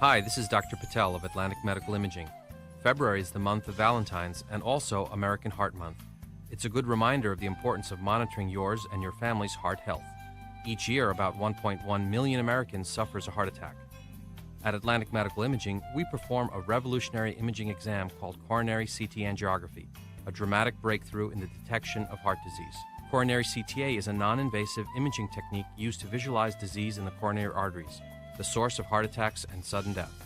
Hi, this is Dr. Patel of Atlantic Medical Imaging. February is the month of Valentine's and also American Heart Month. It's a good reminder of the importance of monitoring yours and your family's heart health. Each year, about 1.1 million Americans suffers a heart attack. At Atlantic Medical Imaging, we perform a revolutionary imaging exam called coronary CT angiography, a dramatic breakthrough in the detection of heart disease. Coronary CTA is a non-invasive imaging technique used to visualize disease in the coronary arteries, the source of heart attacks and sudden death.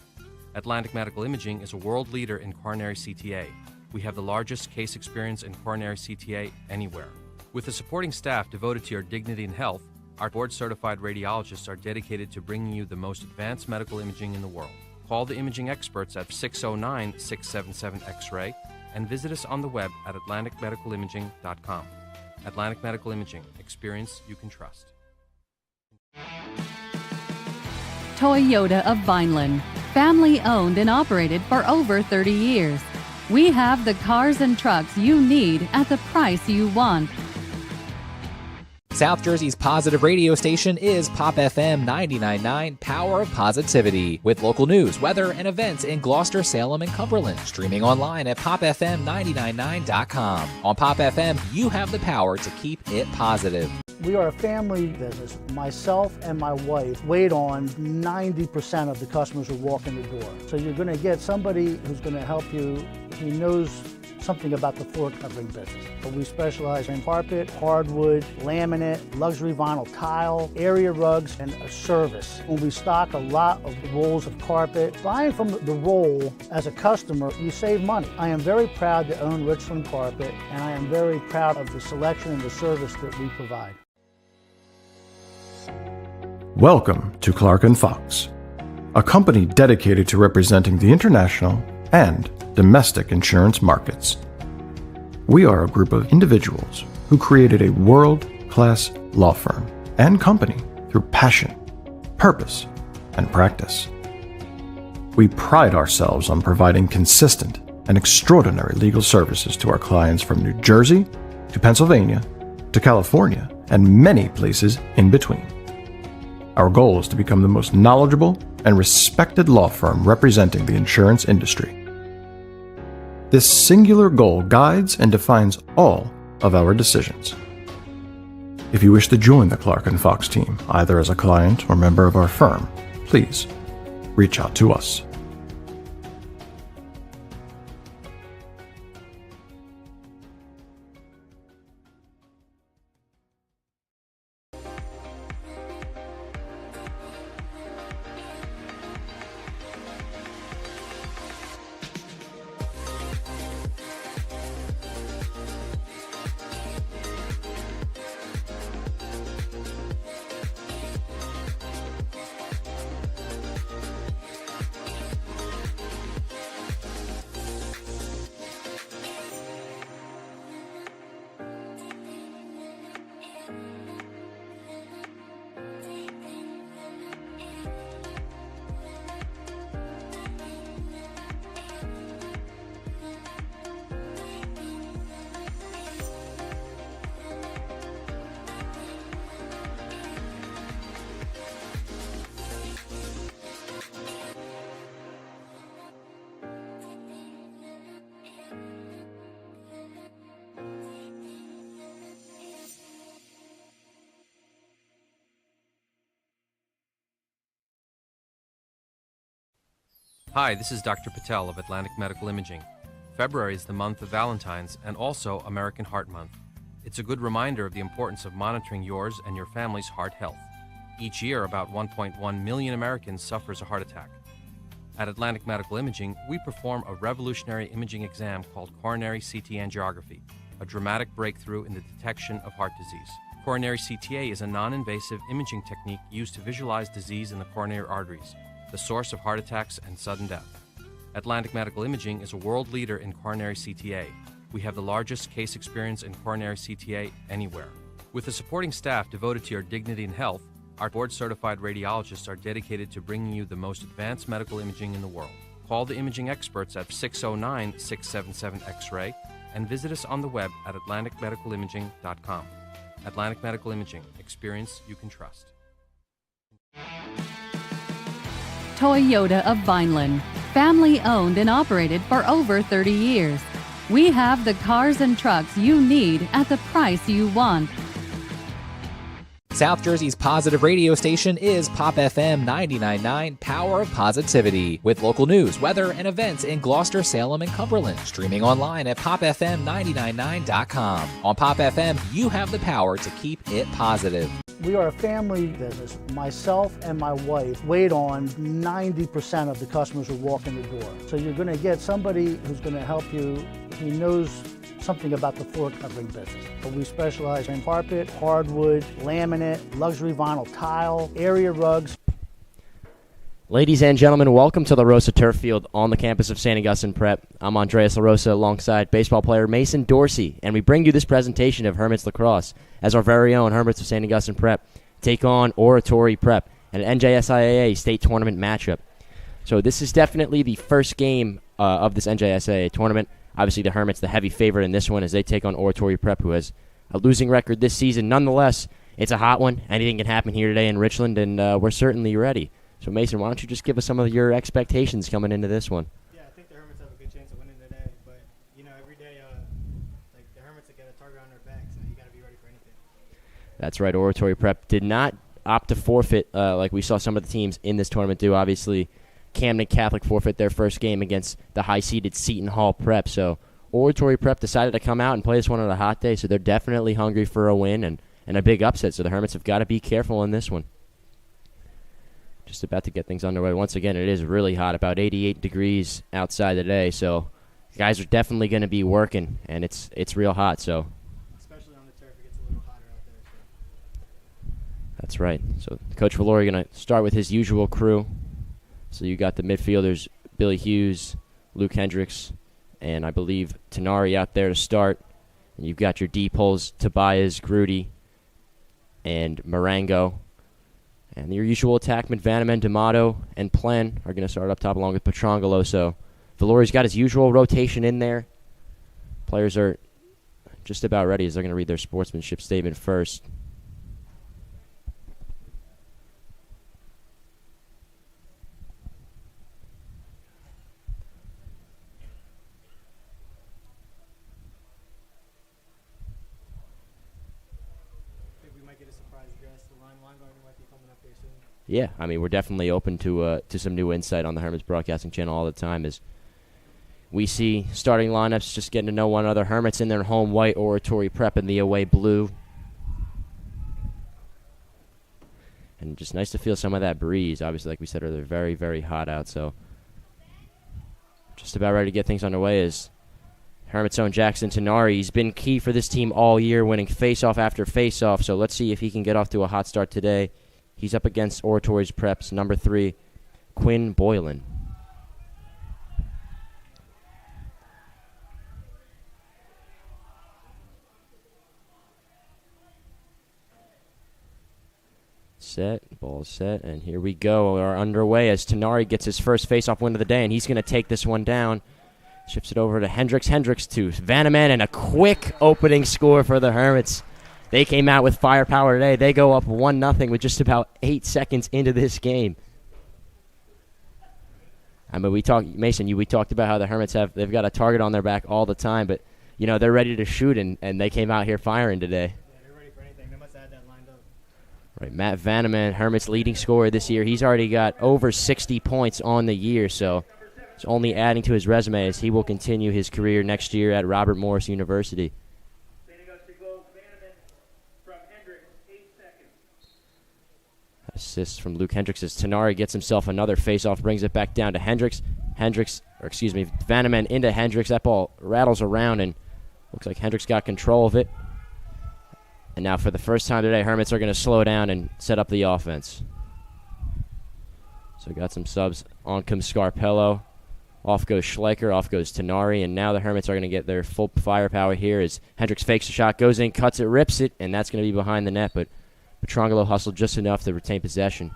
Atlantic Medical Imaging is a world leader in coronary CTA. We have the largest case experience in coronary CTA anywhere. With a supporting staff devoted to your dignity and health, our board-certified radiologists are dedicated to bringing you the most advanced medical imaging in the world. Call the imaging experts at 609-677-X-ray and visit us on the web at atlanticmedicalimaging.com. Atlantic Medical Imaging. Experience you can trust. Toyota of Vineland, family owned and operated for over 30 years. We have the cars and trucks you need at the price you want. South Jersey's positive radio station is Pop FM 99.9, Power of Positivity, with local news, weather, and events in Gloucester, Salem, and Cumberland. Streaming online at popfm999.com. On Pop FM, you have the power to keep it positive. We are a family business. Myself and my wife wait on 90% of the customers who walk in the door. So you're going to get somebody who's going to help you who knows something about the floor covering business. But we specialize in carpet, hardwood, laminate, luxury vinyl tile, area rugs, and a service. When we stock a lot of rolls of carpet, buying from the roll as a customer, you save money. I am very proud to own Richland Carpet, and I am very proud of the selection and the service that we provide. Welcome to Clark & Fox, a company dedicated to representing the international and domestic insurance markets. We are a group of individuals who created a world-class law firm and company through passion, purpose, and practice. We pride ourselves on providing consistent and extraordinary legal services to our clients from New Jersey to Pennsylvania to California and many places in between. Our goal is to become the most knowledgeable and respected law firm representing the insurance industry. This singular goal guides and defines all of our decisions. If you wish to join the Clark & Fox team, either as a client or member of our firm, please reach out to us. Hi, this is Dr. Patel of Atlantic Medical Imaging. February is the month of Valentine's and also American Heart Month. It's a good reminder of the importance of monitoring yours and your family's heart health. Each year, about 1.1 million Americans suffers a heart attack. At Atlantic Medical Imaging, we perform a revolutionary imaging exam called coronary CT angiography, a dramatic breakthrough in the detection of heart disease. Coronary CTA is a non-invasive imaging technique used to visualize disease in the coronary arteries, the source of heart attacks and sudden death. Atlantic Medical Imaging is a world leader in coronary CTA. We have the largest case experience in coronary CTA anywhere. With a supporting staff devoted to your dignity and health, our board-certified radiologists are dedicated to bringing you the most advanced medical imaging in the world. Call the imaging experts at 609-677-X-ray and visit us on the web at atlanticmedicalimaging.com. Atlantic Medical Imaging. Experience you can trust. Toyota of Vineland, family owned and operated for over 30 years. We have the cars and trucks you need at the price you want. South Jersey's positive radio station is Pop FM 99.9, Power of Positivity, with local news, weather, and events in Gloucester, Salem, and Cumberland. Streaming online at popfm999.com. On Pop FM, you have the power to keep it positive. We are a family business. Myself and my wife wait on 90% of the customers who walk in the door. So you're going to get somebody who's going to help you who knows something about the floor covering business. But we specialize in carpet, hardwood, laminate, luxury vinyl tile, area rugs. Ladies and gentlemen, welcome to La Rosa Turf Field on the campus of St. Augustine Prep. I'm Andreas La Rosa alongside baseball player Mason Dorsey, and we bring you this presentation of Hermits Lacrosse as our very own Hermits of St. Augustine Prep take on Oratory Prep, an NJSIAA state tournament matchup. So this is definitely the first game of this NJSIAA tournament. Obviously, the Hermits, the heavy favorite in this one, as they take on Oratory Prep, who has a losing record this season. Nonetheless, it's a hot one. Anything can happen here today in Richland, and we're certainly ready. So, Mason, why don't you just give us some of your expectations coming into this one? Yeah, I think the Hermits have a good chance of winning today. But, every day, the Hermits have got a target on their back, so you got to be ready for anything. That's right. Oratory Prep did not opt to forfeit like we saw some of the teams in this tournament do. Obviously, Camden Catholic forfeit their first game against the high-seeded Seton Hall Prep. So Oratory Prep decided to come out and play this one on a hot day, so they're definitely hungry for a win and a big upset. So the Hermits have got to be careful in this one. Just about to get things underway. Once again, it is really hot, about 88 degrees outside today. So guys are definitely going to be working, and it's real hot. So especially on the turf, it gets a little hotter out there. So. That's right. So Coach Valori going to start with his usual crew. So you got the midfielders, Billy Hughes, Luke Hendricks, and I believe Tenari out there to start. And you've got your deep holes, Tobias, Grudy, and Marengo. And your usual attackmen, Vanaman, D'Amato, and Plen are going to start up top along with Petrangelo. So Valori's got his usual rotation in there. Players are just about ready as they're going to read their sportsmanship statement first. Yeah, I mean, we're definitely open to some new insight on the Hermits Broadcasting Channel all the time as we see starting lineups, just getting to know one another. Hermits in their home white, Oratory Prep in the away blue. And just nice to feel some of that breeze. Obviously, like we said, they're very, very hot out, so just about ready to get things underway is Hermits' own Jackson Tenari. He's been key for this team all year, winning face-off after face-off, so let's see if he can get off to a hot start today. He's up against Oratory's Preps, number 3, Quinn Boylan. Set, ball set, and here we go. We're underway as Tenari gets his first face-off win of the day, and he's going to take this one down. Shifts it over to Hendricks. Hendricks to Vanaman, and a quick opening score for the Hermits. They came out with firepower today. They go up 1-0 with just about 8 seconds into this game. I mean, we talked about how the Hermits they've got a target on their back all the time, but they're ready to shoot, and they came out here firing today. Yeah, they're ready for anything. They must have had that lined up. Right, Matt Vanaman, Hermits' leading scorer this year. He's already got over 60 points on the year, so it's only adding to his resume as he will continue his career next year at Robert Morris University. Assists from Luke Hendricks as Tenari gets himself another face-off, brings it back down to Hendricks. Vanaman into Hendricks. That ball rattles around, and looks like Hendricks got control of it. And now for the first time today, Hermits are going to slow down and set up the offense. So got some subs. On comes Scarpello. Off goes Schleicher. Off goes Tenari. And now the Hermits are going to get their full firepower here as Hendricks fakes a shot, goes in, cuts it, rips it, and that's going to be behind the net. But Petrangelo hustled just enough to retain possession.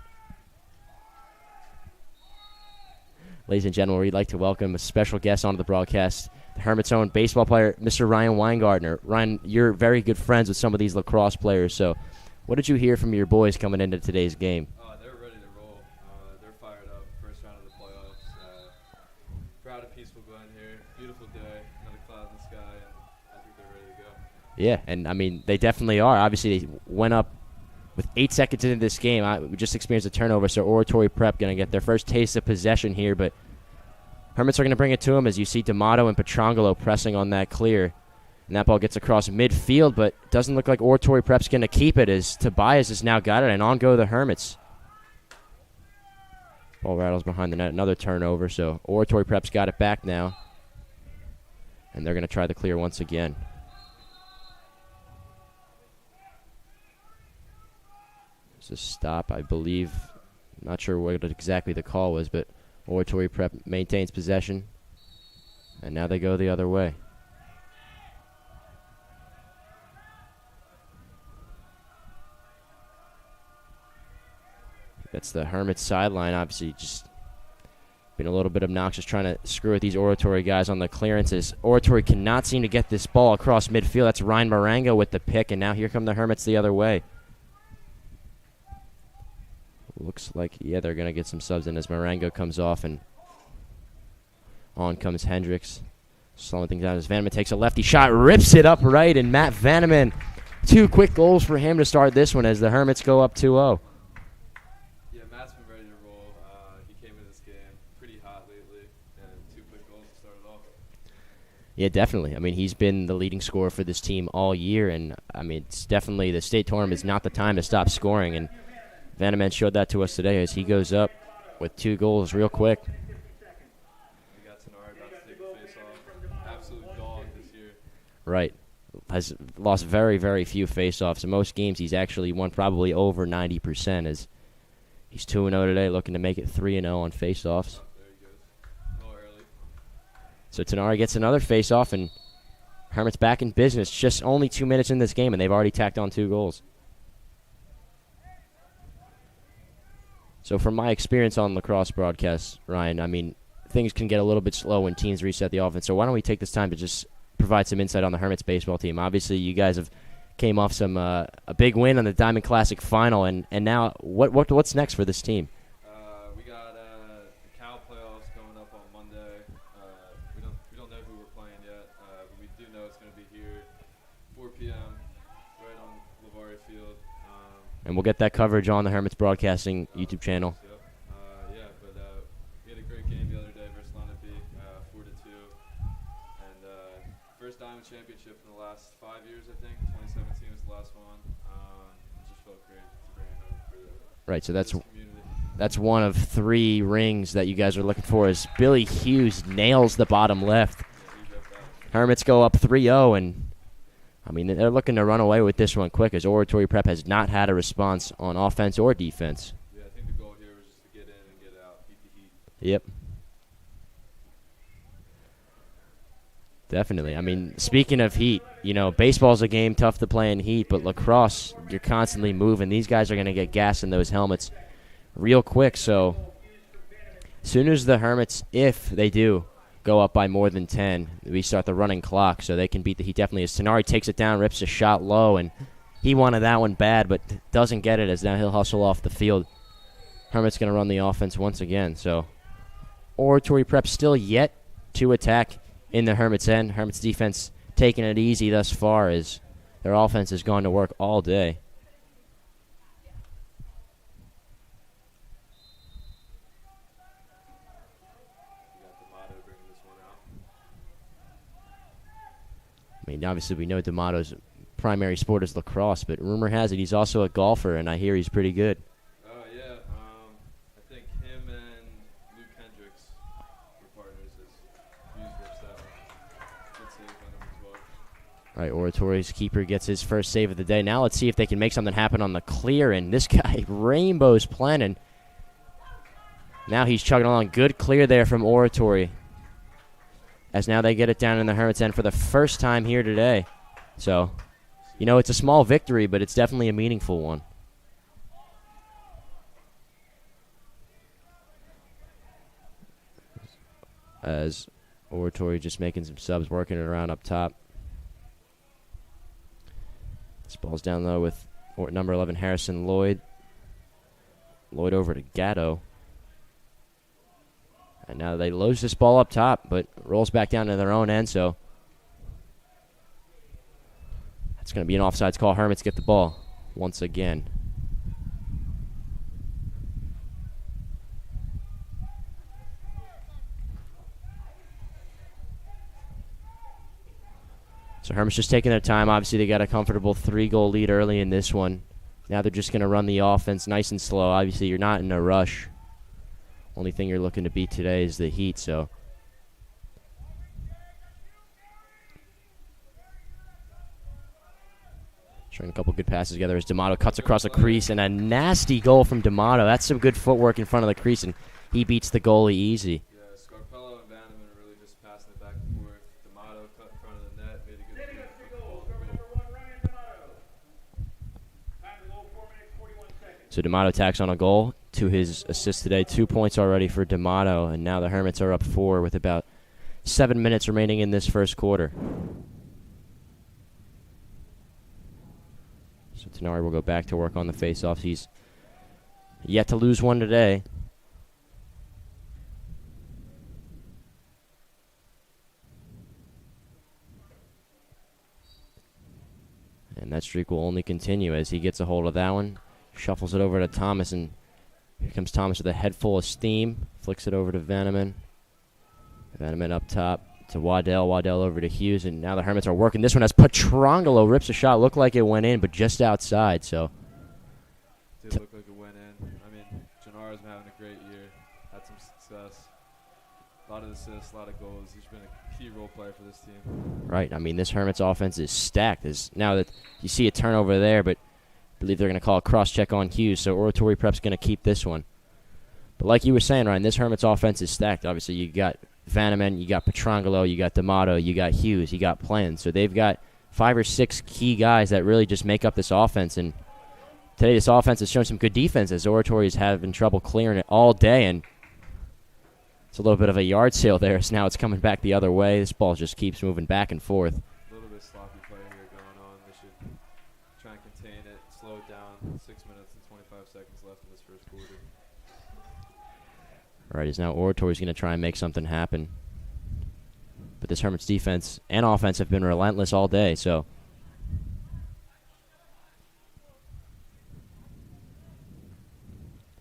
Ladies and gentlemen, we'd like to welcome a special guest onto the broadcast, the Hermits' own baseball player, Mr. Ryan Weingartner. Ryan, you're very good friends with some of these lacrosse players, so what did you hear from your boys coming into today's game? They're ready to roll. They're fired up. First Yeah, and, I mean, they definitely are. Obviously, they went up with 8 seconds into this game. We just experienced a turnover, so Oratory Prep going to get their first taste of possession here, but Hermits are going to bring it to them as you see D'Amato and Petrangelo pressing on that clear. And that ball gets across midfield, but doesn't look like Oratory Prep's going to keep it as Tobias has now got it, and on go the Hermits. Ball rattles behind the net, another turnover, so Oratory Prep's got it back now. And they're going to try the clear once again. There's a stop, I believe. Not sure what exactly the call was, but Oratory Prep maintains possession. And now they go the other way. That's the Hermits sideline, obviously just been a little bit obnoxious trying to screw with these Oratory guys on the clearances. Oratory cannot seem to get this ball across midfield. That's Ryan Marengo with the pick, and now here come the Hermits the other way. Looks like, yeah, they're going to get some subs in as Marengo comes off, and on comes Hendricks. Slowing things down as Vanneman takes a lefty shot, rips it up right, and Matt Vanneman, 2 quick goals for him to start this one as the Hermits go up 2-0. Yeah, Matt's been ready to roll. He came in this game pretty hot lately, and 2 quick goals to start it off. Yeah, definitely. I mean, he's been the leading scorer for this team all year, and, I mean, it's definitely the state tournament is not the time to stop scoring, and Vanneman showed that to us today as he goes up with 2 goals real quick. We got Tenari about to take a face-off. Absolute dog this year. Right. Has lost very, very few face-offs. In most games, he's actually won probably over 90% as he's 2-0 today, looking to make it 3-0 on face-offs. There he goes. A little early. So Tenari gets another face-off, and Hermits back in business. Just only 2 minutes in this game, and they've already tacked on 2 goals. So from my experience on lacrosse broadcasts, Ryan, I mean, things can get a little bit slow when teams reset the offense. So why don't we take this time to just provide some insight on the Hermits baseball team? Obviously, you guys have came off some a big win on the Diamond Classic final, and now what's next for this team? We got the Cal playoffs coming up on Monday. We don't know who we're playing yet. We do know it's going to be here, 4 p.m. right on LaVaria Field. And we'll get that coverage on the Hermits Broadcasting YouTube channel. Yep. But we had a great game the other day versus Lenape, 4-2. And first Diamond Championship in the last 5 years, I think. 2017 was the last one. It just felt great to bring it home for Right, so this community. that's one of 3 rings that you guys are looking for as Billy Hughes nails the bottom left. Yeah, he got that. Hermits go up 3-0, and I mean, they're looking to run away with this one quick as Oratory Prep has not had a response on offense or defense. Yeah, I think the goal here was just to get in and get out, beat the heat. Yep. Definitely. I mean, speaking of heat, you know, baseball's a game tough to play in heat, but lacrosse, you're constantly moving. These guys are going to get gas in those helmets real quick. So as soon as the Hermits, if they do, go up by more than 10, we start the running clock so they can beat the heat definitely. As Tenari takes it down, rips a shot low, and he wanted that one bad but doesn't get it as now he'll hustle off the field. Hermit's going to run the offense once again. So Oratory Prep still yet to attack in the Hermits' end. Hermits' defense taking it easy thus far as their offense has gone to work all day. We got D'Amato bringing this one out. I mean, obviously we know D'Amato's primary sport is lacrosse, but rumor has it he's also a golfer, and I hear he's pretty good. Oh, yeah. I think him and Luke Hendricks were partners as Hughes rips that one. Good save on him as well. All right, Oratory's keeper gets his first save of the day. Now let's see if they can make something happen on the clear, and this guy rainbows planning. Now he's chugging along. Good clear there from Oratory, as now they get it down in the Hermits' end for the first time here today. So, you know, it's a small victory, but it's definitely a meaningful one. As Oratory just making some subs, working it around up top. This ball's down low with number 11, Harrison Lloyd. Lloyd over to Gatto. And now they lose this ball up top, but rolls back down to their own end, so It's going to be an offsides call. Hermits get the ball once again. So Hermits just taking their time. Obviously, they got a comfortable 3-goal lead early in this one. Now they're just going to run the offense nice and slow. Obviously, you're not in a rush. Only thing you're looking to beat today is the heat, so. Trying a couple good passes together as D'Amato cuts across the crease, and a nasty goal from D'Amato. That's some good footwork in front of the crease, and he beats the goalie easy. Yeah, Scarpello and Vanneman are really just passing it back and forth. D'Amato cut in front of the net, made a good read, put the ball in the goal. So D'Amato tacks on a goal to his assist today. 2 points already for D'Amato, and now the Hermits are up 4 with about 7 minutes remaining in this first quarter. So Tenari will go back to work on the faceoffs. He's yet to lose one today. And that streak will only continue as he gets a hold of that one. Shuffles it over to Thomas, and here comes Thomas with a head full of steam. Flicks it over to Vanneman. Vanneman up top to Waddell. Waddell over to Hughes, and now the Hermits are working. This one has Petrangelo. Rips a shot. Looked like it went in, but just outside, so. Did look like it went in. I mean, Gennara's been having a great year. Had some success. A lot of assists, a lot of goals. He's been a key role player for this team. Right. I mean, this Hermits offense is stacked. Now that you see a turnover there, but I believe they're going to call a cross-check on Hughes, so Oratory Prep's going to keep this one. But like you were saying, Ryan, this Hermits offense is stacked. Obviously, you got Vanneman, you got Petrangelo, you got D'Amato, you got Hughes, you got Plans. So they've got 5 or 6 key guys that really just make up this offense. And today this offense has shown some good defense as Oratory is having trouble clearing it all day. And it's a little bit of a yard sale there. So now it's coming back the other way. This ball just keeps moving back and forth. A little bit sloppy play here going on. They should try and contain it, slow it down. 6 minutes and 25 seconds left in this first quarter. All right, is now Oratory's going to try and make something happen. But this Hermits defense and offense have been relentless all day, so.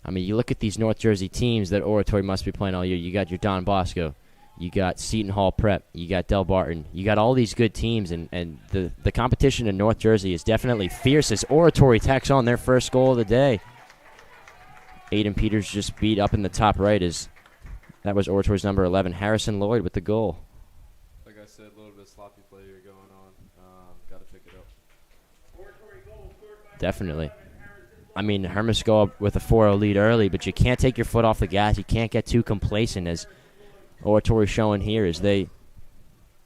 I mean, you look at these North Jersey teams that Oratory must be playing all year. You got your Don Bosco. You got Seton Hall Prep. You got Del Barton. You got all these good teams, and the competition in North Jersey is definitely fierce as Oratory tacks on their first goal of the day. Aiden Peters just beat up in the top right as that was Oratory's number 11, Harrison Lloyd, with the goal. Like I said, a little bit sloppy play here going on. Got to pick it up. Definitely. I mean, Hermits go up with a 4-0 lead early, but you can't take your foot off the gas. You can't get too complacent, as Oratory's showing here as they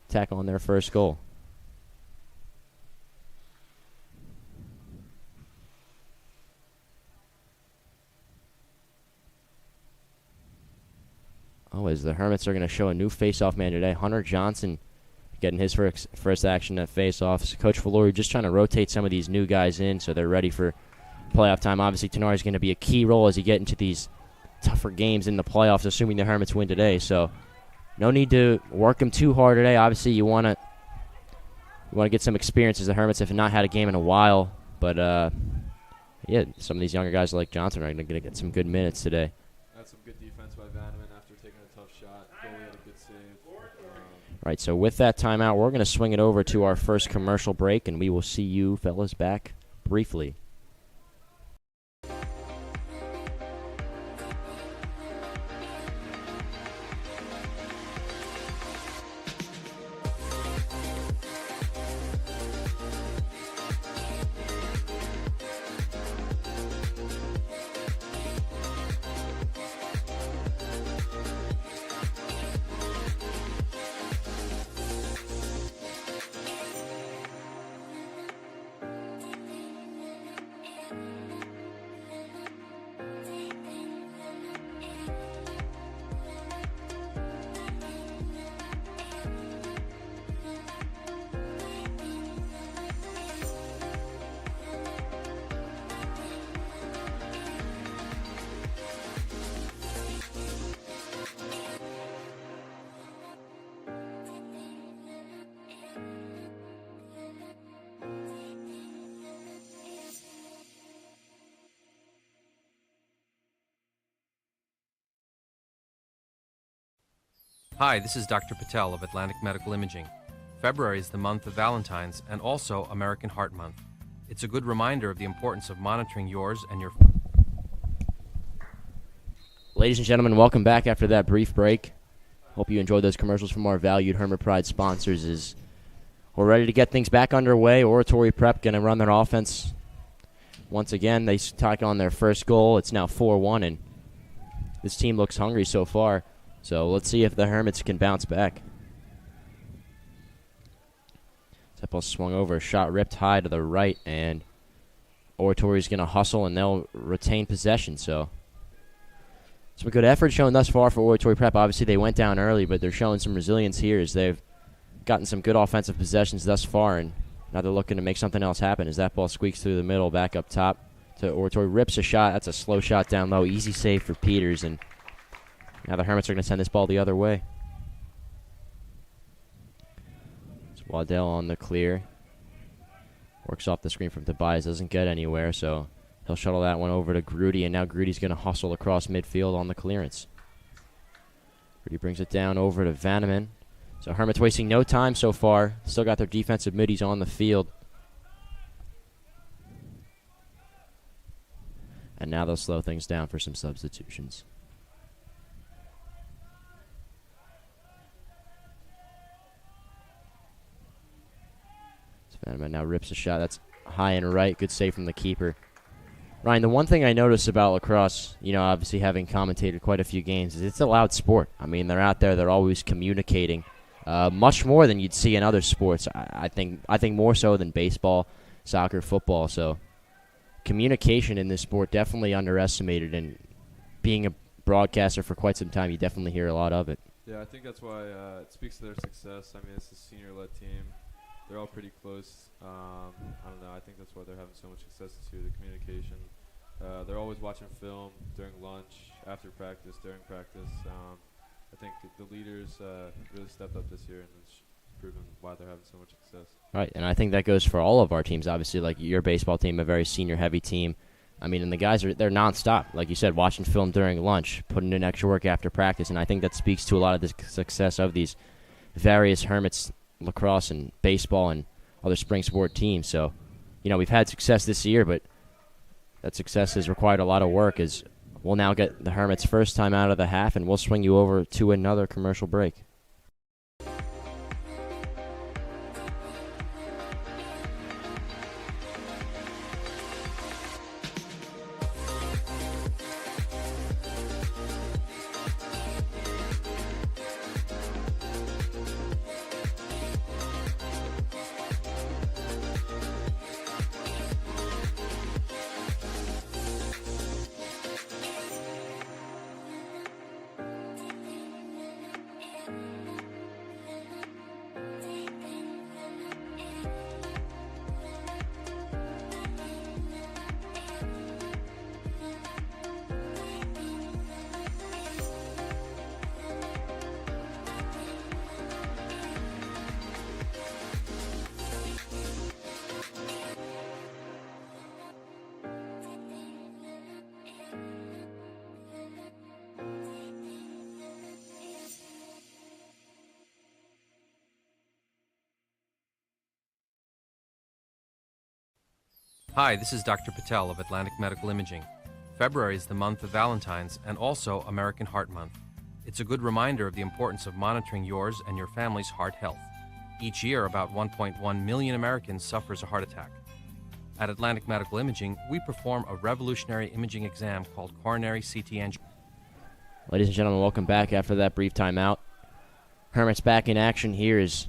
tack on their first goal. Oh, as the Hermits are going to show a new face-off man today. Hunter Johnson getting his first action at face-offs. Coach Valori just trying to rotate some of these new guys in so they're ready for playoff time. Obviously, Tenari is going to be a key role as you get into these tougher games in the playoffs, assuming the Hermits win today. So no need to work them too hard today. Obviously, you want to get some experience as the Hermits have not had a game in a while. But, yeah, some of these younger guys like Johnson are going to get some good minutes today. That's some good defense by Vanneman after taking a tough shot. Goalie had a good save. Right, so with that timeout, we're going to swing it over to our first commercial break, and we will see you fellas back briefly. Hi, this is Dr. Patel of Atlantic Medical Imaging. February is the month of Valentine's and also American Heart Month. It's a good reminder of the importance of monitoring yours and your... Ladies and gentlemen, welcome back after that brief break. Hope you enjoyed those commercials from our valued Hermit Pride sponsors. As we're ready to get things back underway, Oratory Prep going to run their offense. Once again, they tack on their first goal. It's now 4-1, and this team looks hungry so far. So let's see if the Hermits can bounce back. That ball swung over, shot ripped high to the right, and Oratory's going to hustle, and they'll retain possession. So some good effort shown thus far for Oratory Prep. Obviously, they went down early, but they're showing some resilience here as they've gotten some good offensive possessions thus far, and now they're looking to make something else happen as that ball squeaks through the middle, back up top to Oratory. Rips a shot. That's a slow shot down low. Easy save for Peters, and now the Hermits are going to send this ball the other way. It's Waddell on the clear. Works off the screen from Tobias. Doesn't get anywhere, so he'll shuttle that one over to Grudy, and now Grudy's going to hustle across midfield on the clearance. Grudy brings it down over to Vanneman. So Hermits wasting no time so far. Still got their defensive middies on the field. And now they'll slow things down for some substitutions. Vanneman now rips a shot. That's high and right. Good save from the keeper. Ryan, the one thing I noticed about lacrosse, obviously having commentated quite a few games, is it's a loud sport. I mean, they're out there. They're always communicating. Much more than you'd see in other sports. I think more so than baseball, soccer, football. So communication in this sport definitely underestimated, and being a broadcaster for quite some time, you definitely hear a lot of it. Yeah, I think that's why it speaks to their success. I mean, it's a senior-led team. They're all pretty close. I don't know. I think that's why they're having so much success this year, the communication. They're always watching film during lunch, after practice, during practice. I think the leaders really stepped up this year, and it's proven why they're having so much success. Right, and I think that goes for all of our teams. Obviously, like your baseball team, a very senior-heavy team. I mean, and the guys they're nonstop. Like you said, watching film during lunch, putting in extra work after practice, and I think that speaks to a lot of the success of these various Hermits lacrosse and baseball and other spring sport teams. So, we've had success this year, but that success has required a lot of work as we'll now get the Hermits' first time out of the half, and we'll swing you over to another commercial break. Hi, this is Dr. Patel of Atlantic Medical Imaging. February is the month of Valentine's and also American Heart Month. It's a good reminder of the importance of monitoring yours and your family's heart health. Each year, about 1.1 million Americans suffers a heart attack. At Atlantic Medical Imaging, we perform a revolutionary imaging exam called coronary CT angiogram. Ladies and gentlemen, welcome back after that brief timeout. Hermits back in action here as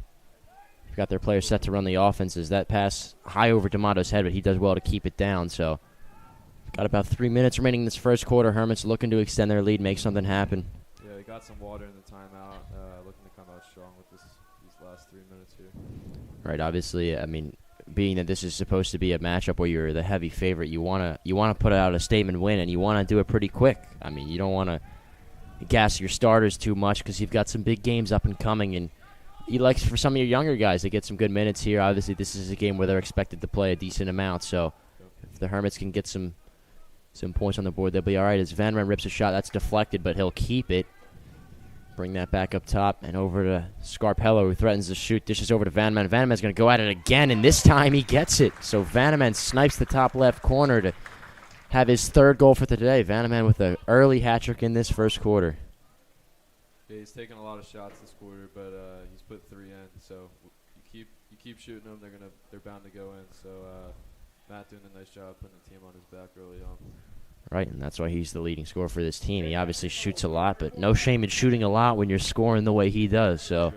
we've got their players set to run the offenses. That pass high over D'Amato's head, but he does well to keep it down. So got about 3 minutes remaining in this first quarter. Hermits looking to extend their lead, make something happen. Yeah, they got some water in the timeout, looking to come out strong with these last 3 minutes here. Right, obviously, I mean, being that this is supposed to be a matchup where you're the heavy favorite, you want to put out a statement win, and you want to do it pretty quick. I mean, you don't want to gas your starters too much because you've got some big games up and coming, and you'd like for some of your younger guys to get some good minutes here. Obviously, this is a game where they're expected to play a decent amount, so if the Hermits can get some points on the board, they'll be all right. As Vanneman rips a shot, that's deflected, but he'll keep it. Bring that back up top and over to Scarpello, who threatens to shoot. Dishes over to Vanneman. Vanneman's going to go at it again, and this time he gets it. So Vanneman snipes the top left corner to have his third goal for today. Vanneman with an early hat trick in this first quarter. Yeah, he's taken a lot of shots this quarter, but he's put 3 in. So you keep shooting them, they're bound to go in. So Matt doing a nice job putting the team on his back early on. Right, and that's why he's the leading scorer for this team. He obviously shoots a lot, but no shame in shooting a lot when you're scoring the way he does. So,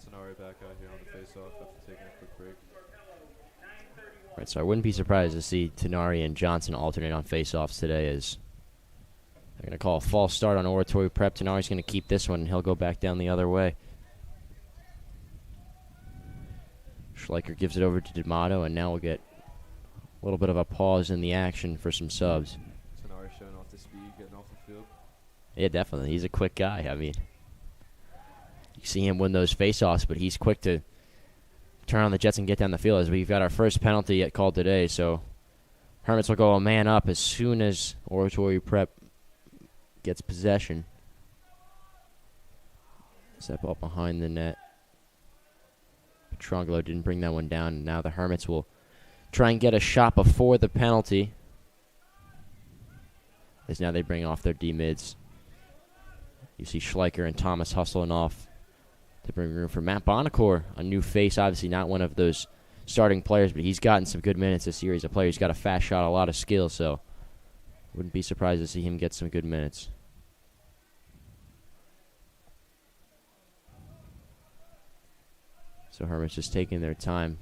Tenari back out here on the face-off after taking a quick break. right, so I wouldn't be surprised to see Tenari and Johnson alternate on face-offs today, as they're going to call a false start on Oratory Prep. Tenari's going to keep this one, and he'll go back down the other way. Schleicher gives it over to D'Amato, and now we'll get a little bit of a pause in the action for some subs. Tenari showing off the speed, getting off the field. Yeah, definitely. He's a quick guy. I mean, you see him win those face-offs, but he's quick to turn on the Jets and get down the field. As we've got our first penalty yet called today, so Hermits will go a man up as soon as Oratory Prep gets possession. Step up behind the net. Petrangelo didn't bring that one down, and now the Hermits will try and get a shot before the penalty, as now they bring off their D-mids. You see Schleicher and Thomas hustling off to bring room for Matt Bonacore, a new face, obviously not one of those starting players, but he's gotten some good minutes this year. He's a player who's got a fast shot, a lot of skill, so wouldn't be surprised to see him get some good minutes. So Hermits just taking their time.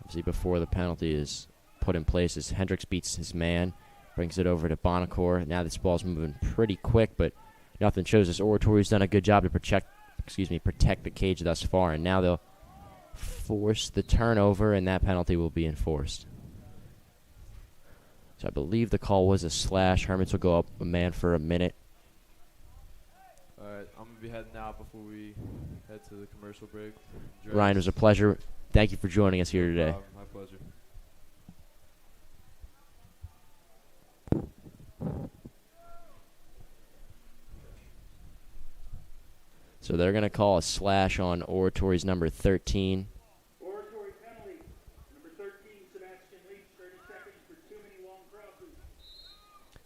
Obviously, before the penalty is put in place, as Hendricks beats his man, brings it over to Bonacore. Now this ball's moving pretty quick, but nothing shows us. Oratory's done a good job to protect the cage thus far, and now they'll force the turnover, and that penalty will be enforced. So I believe the call was a slash. Hermits will go up a man for a minute. All right, I'm going to be heading out before we head to the commercial break. Ryan, it was a pleasure. Thank you for joining us here today. My pleasure. So they're going to call a slash on Oratory's number 13. Oratory penalty. Number 13, Sebastian Leach, 30 seconds for too many long crosses.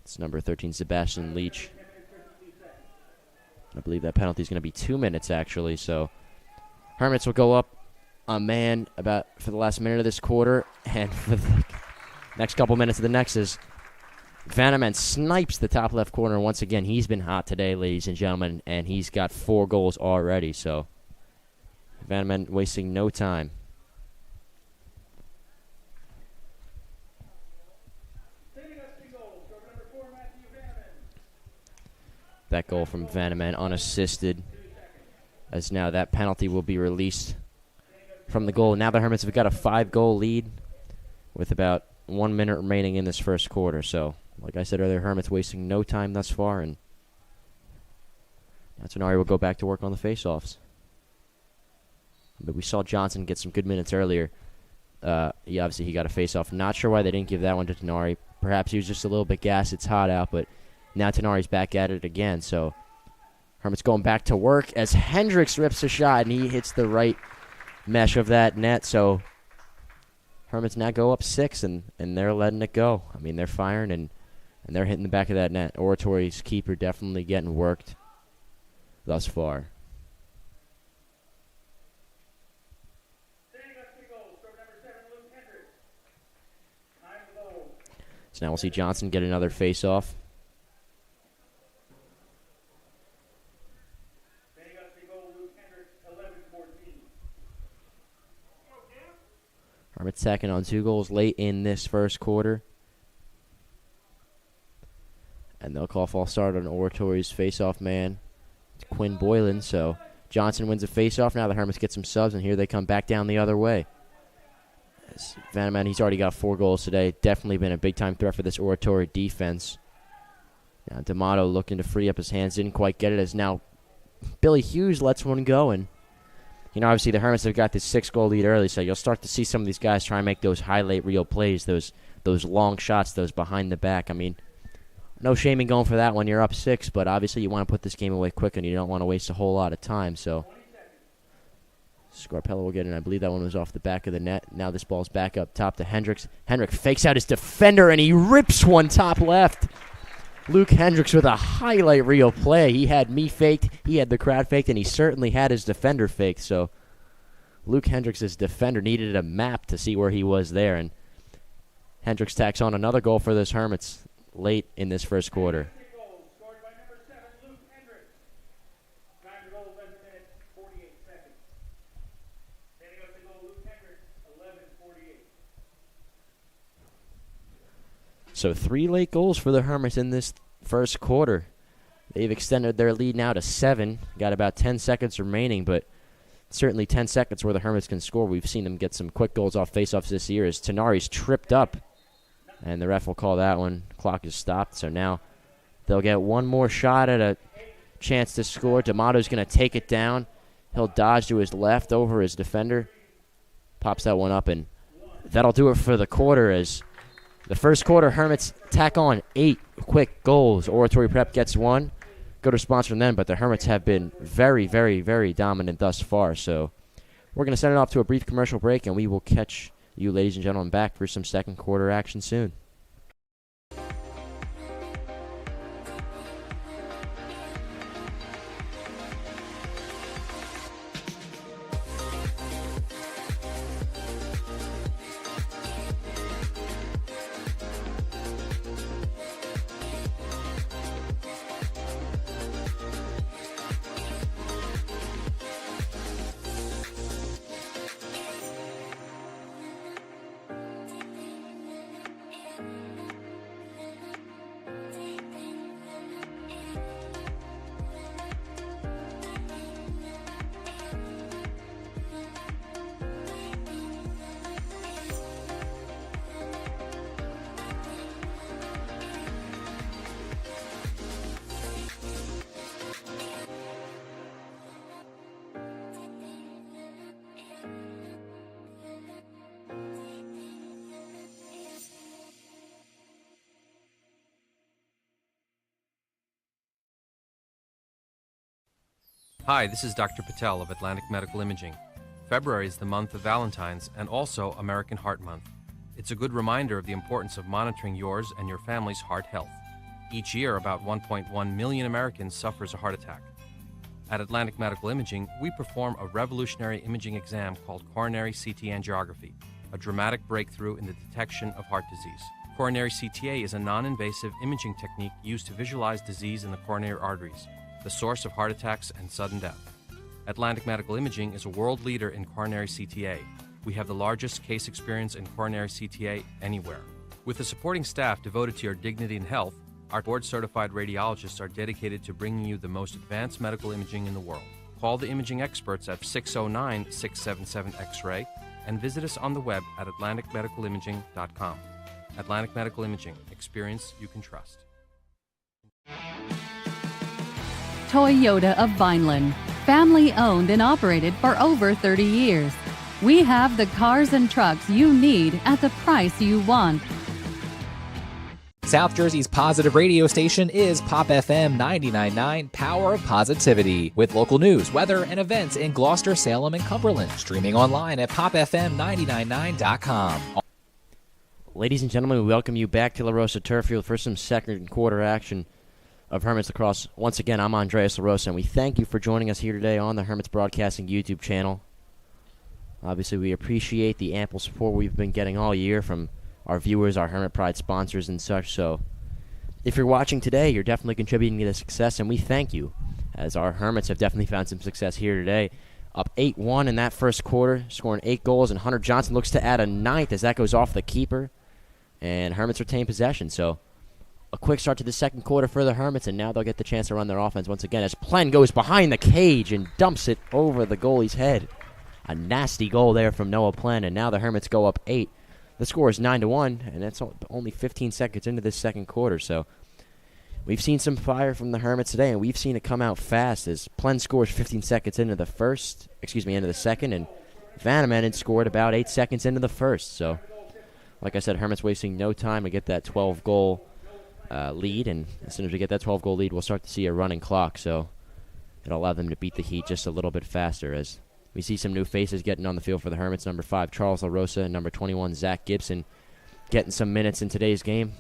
It's number 13, Sebastian Leach. I believe that penalty is going to be 2 minutes, actually. So Hermits will go up a man about for the last minute of this quarter, and for the next couple minutes of the next is Vanneman snipes the top left corner once again. He's been hot today, ladies and gentlemen, and he's got 4 goals already. So Vanneman wasting no time. That goal from Vanneman unassisted, as now that penalty will be released from the goal. Now the Hermits have got a 5-goal lead with about 1 minute remaining in this first quarter. So, like I said earlier, Hermits wasting no time thus far, and now Tenari will go back to work on the faceoffs. But we saw Johnson get some good minutes earlier. He got a faceoff. Not sure why they didn't give that one to Tenari. Perhaps he was just a little bit gassed. It's hot out, but now Tenari's back at it again. So Hermits going back to work as Hendricks rips a shot, and he hits the right mesh of that net. So Hermits now go up 6, and they're letting it go. I mean, they're firing, and they're hitting the back of that net. Oratory's keeper definitely getting worked thus far. So now we'll see Johnson get another face-off. Hermits second on 2 goals late in this first quarter. And they'll call false start on Oratory's face-off man. It's Quinn Boylan. So Johnson wins a face-off. Now the Hermits get some subs, and here they come back down the other way. As Vanneman, he's already got 4 goals today. Definitely been a big-time threat for this Oratory defense. Now D'Amato looking to free up his hands. Didn't quite get it, as now Billy Hughes lets one go. And you know, obviously the Hermits have got this 6-goal lead early, so you'll start to see some of these guys try and make those highlight reel plays, those long shots, those behind the back. I mean, no shame in going for that when you're up 6, but obviously you want to put this game away quick and you don't want to waste a whole lot of time. So Scarpello will get it. I believe that one was off the back of the net. Now this ball's back up top to Hendricks. Hendricks fakes out his defender, and he rips one top left. Luke Hendricks with a highlight reel play. He had me faked, he had the crowd faked, and he certainly had his defender faked. So Luke Hendricks' defender needed a map to see where he was there, and Hendricks tacks on another goal for this Hermits late in this first quarter. Scored by number 7, Luke Hendricks. Time to goal, 11 minutes, 48 seconds. Standing up to goal, Luke Hendricks, 11:48. So 3 late goals for the Hermits in this first quarter. They've extended their lead now to 7. Got about 10 seconds remaining, but certainly 10 seconds where the Hermits can score. We've seen them get some quick goals off faceoffs this year as Tenari's tripped up, and the ref will call that one. Clock is stopped, so now they'll get one more shot at a chance to score. D'Amato's going to take it down. He'll dodge to his left over his defender. Pops that one up, and that'll do it for the quarter as the first quarter Hermits tack on 8 quick goals. Oratory Prep gets 1. Good response from them, but the Hermits have been very, very, very dominant thus far. So we're going to send it off to a brief commercial break, and we will catch you, ladies and gentlemen, back for some second quarter action soon. Hi, this is Dr. Patel of Atlantic Medical Imaging. February is the month of Valentine's and also American Heart Month. It's a good reminder of the importance of monitoring yours and your family's heart health. Each year, about 1.1 million Americans suffers a heart attack. At Atlantic Medical Imaging, we perform a revolutionary imaging exam called coronary CT angiography, a dramatic breakthrough in the detection of heart disease. Coronary CTA is a non-invasive imaging technique used to visualize disease in the coronary arteries, the source of heart attacks and sudden death. Atlantic Medical Imaging is a world leader in coronary CTA. We have the largest case experience in coronary CTA anywhere. With a supporting staff devoted to your dignity and health, our board-certified radiologists are dedicated to bringing you the most advanced medical imaging in the world. Call the imaging experts at 609-677-X-ray and visit us on the web at atlanticmedicalimaging.com. Atlantic Medical Imaging. Experience you can trust. Toyota of Vineland, family owned and operated for over 30 years. We have the cars and trucks you need at the price you want. South Jersey's positive radio station is Pop FM 99.9, Power of Positivity, with local news, weather, and events in Gloucester, Salem, and Cumberland. Streaming online at popfm999.com. Ladies and gentlemen, we welcome you back to La Rosa Turffield for some second quarter action of Hermits Lacrosse. Once again, I'm Andreas La Rosa, and we thank you for joining us here today on the Hermits Broadcasting YouTube channel. Obviously, we appreciate the ample support we've been getting all year from our viewers, our Hermit Pride sponsors, and such. So if you're watching today, you're definitely contributing to the success, and we thank you, as our Hermits have definitely found some success here today. Up 8-1 in that first quarter, scoring 8 goals, and Hunter Johnson looks to add a 9th as that goes off the keeper, and Hermits retain possession. So a quick start to the second quarter for the Hermits, and now they'll get the chance to run their offense once again as Plen goes behind the cage and dumps it over the goalie's head. A nasty goal there from Noah Plen, and now the Hermits go up 8. The score is 9-1, and that's only 15 seconds into this second quarter. So we've seen some fire from the Hermits today, and we've seen it come out fast as Plen scores 15 seconds into the second, and Vanamanen scored about 8 seconds into the first. So, like I said, Hermits wasting no time to get that 12-goal lead, and as soon as we get that 12-goal lead, we'll start to see a running clock, so it'll allow them to beat the Heat just a little bit faster as we see some new faces getting on the field for the Hermits. Number 5, Charles LaRosa, and number 21, Zach Gibson, getting some minutes in today's game.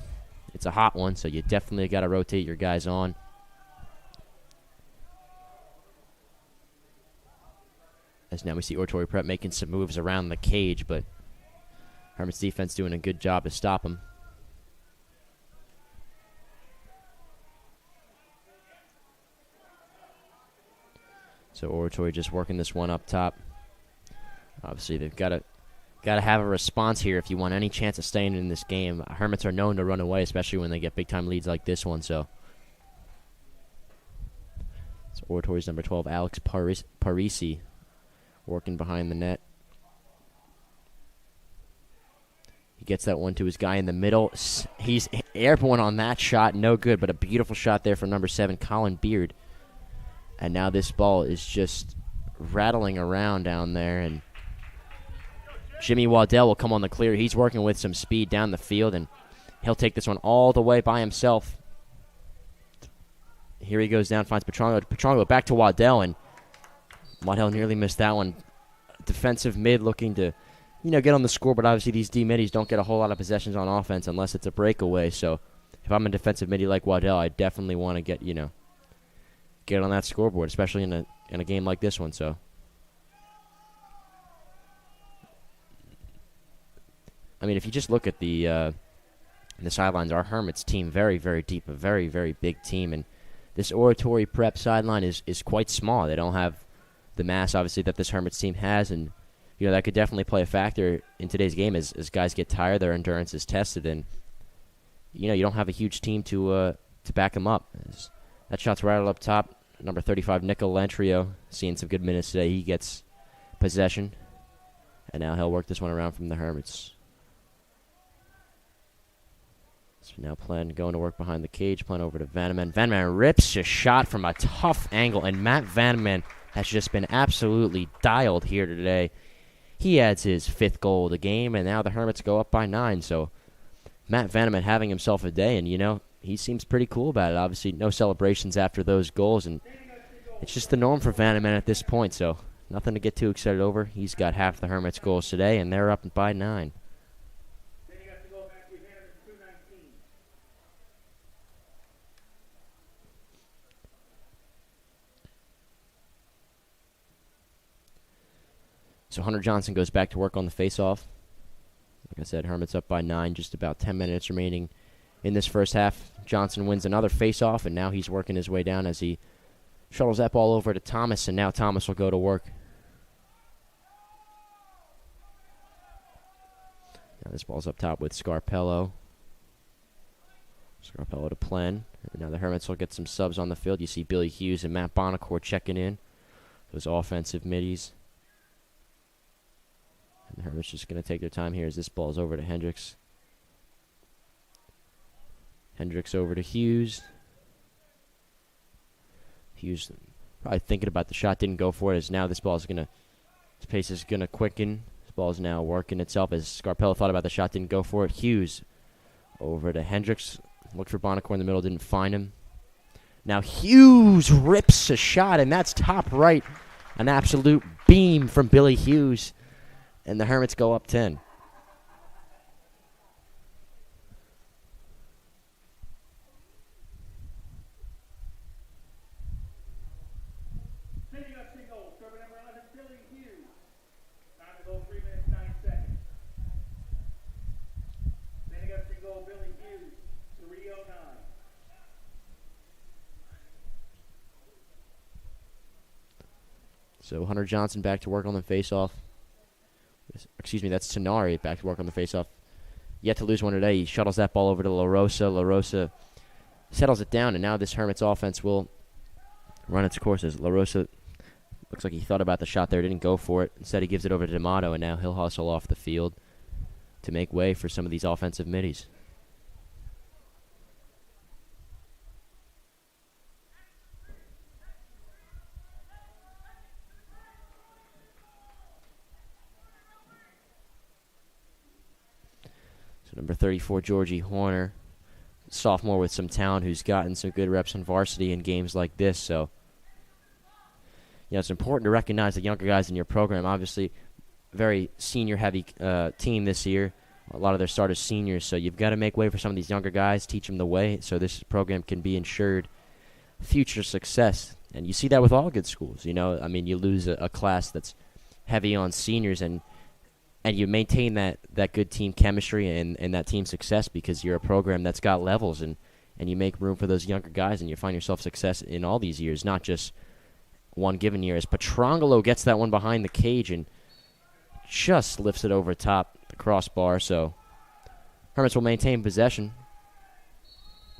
It's a hot one, so you definitely got to rotate your guys on. As now we see Oratory Prep making some moves around the cage, but Hermits defense doing a good job to stop them. So Oratory just working this one up top. Obviously, they've got to have a response here if you want any chance of staying in this game. Hermits are known to run away, especially when they get big-time leads like this one. So Oratory's number 12, Alex Parisi, working behind the net. He gets that one to his guy in the middle. He's airborne on that shot. No good, but a beautiful shot there from number 7, Colin Beard. And now this ball is just rattling around down there. And Jimmy Waddell will come on the clear. He's working with some speed down the field, and he'll take this one all the way by himself. Here he goes down, finds Petrongo. Petrongo back to Waddell, and Waddell nearly missed that one. Defensive mid looking to, get on the score, but obviously these D middies don't get a whole lot of possessions on offense unless it's a breakaway. So if I'm a defensive middie like Waddell, I definitely want to get on that scoreboard, especially in a game like this one. So I mean, if you just look at the sidelines, our Hermits team very, very deep, a very, very big team, and this Oratory Prep sideline is quite small. They don't have the mass, obviously, that this Hermits team has, and that could definitely play a factor in today's game as guys get tired, their endurance is tested, and you don't have a huge team to back them up. That shot's right up top. Number 35, Nico Lantrio, seeing some good minutes today. He gets possession, and now he'll work this one around from the Hermits. So now going to work behind the cage, playing over to Vanneman. Vanneman rips a shot from a tough angle, and Matt Vanneman has just been absolutely dialed here today. He adds his 5th goal of the game, and now the Hermits go up by 9. So Matt Vanneman having himself a day, and he seems pretty cool about it. Obviously, no celebrations after those goals, and it's just the norm for Vanneman at this point. So nothing to get too excited over. He's got half the Hermits' goals today, and they're up by 9. So Hunter Johnson goes back to work on the face-off. Like I said, Hermits up by 9, just about 10 minutes remaining in this first half. Johnson wins another face-off, and now he's working his way down as he shuttles that ball over to Thomas, and now Thomas will go to work. Now this ball's up top with Scarpello. Scarpello to Plen. And now the Hermits will get some subs on the field. You see Billy Hughes and Matt Bonacore checking in. Those offensive middies. And the Hermits just going to take their time here as this ball's over to Hendricks. Hendricks over to Hughes. Hughes probably thinking about the shot, didn't go for it, as now this pace is going to quicken. This ball is now working itself as Scarpello thought about the shot, didn't go for it. Hughes over to Hendricks. Looked for Bonacore in the middle, didn't find him. Now Hughes rips a shot, and that's top right. An absolute beam from Billy Hughes. And the Hermits go up 10. Then you got single, server number 11, Billy Hughes. Time to go 3 minutes, 9 seconds. Then you got single, Billy Hughes, 3:09. So Hunter Johnson back to work on the face-off. Excuse me, that's Tenari back to work on the faceoff. Yet to lose one today. He shuttles that ball over to LaRosa. LaRosa settles it down, and now this Hermits offense will run its courses. LaRosa looks like he thought about the shot there, didn't go for it. Instead, he gives it over to D'Amato, and now he'll hustle off the field to make way for some of these offensive middies. Number 34, Georgie Horner, sophomore with some talent who's gotten some good reps on varsity in games like this. So, it's important to recognize the younger guys in your program. Obviously, very senior-heavy team this year. A lot of their starters seniors, so you've got to make way for some of these younger guys, teach them the way, so this program can be ensured future success. And you see that with all good schools. You lose a class that's heavy on seniors, and you maintain that good team chemistry and that team success because you're a program that's got levels, and you make room for those younger guys, and you find yourself success in all these years, not just one given year. As Petrangelo gets that one behind the cage and just lifts it over top the crossbar, so Hermits will maintain possession.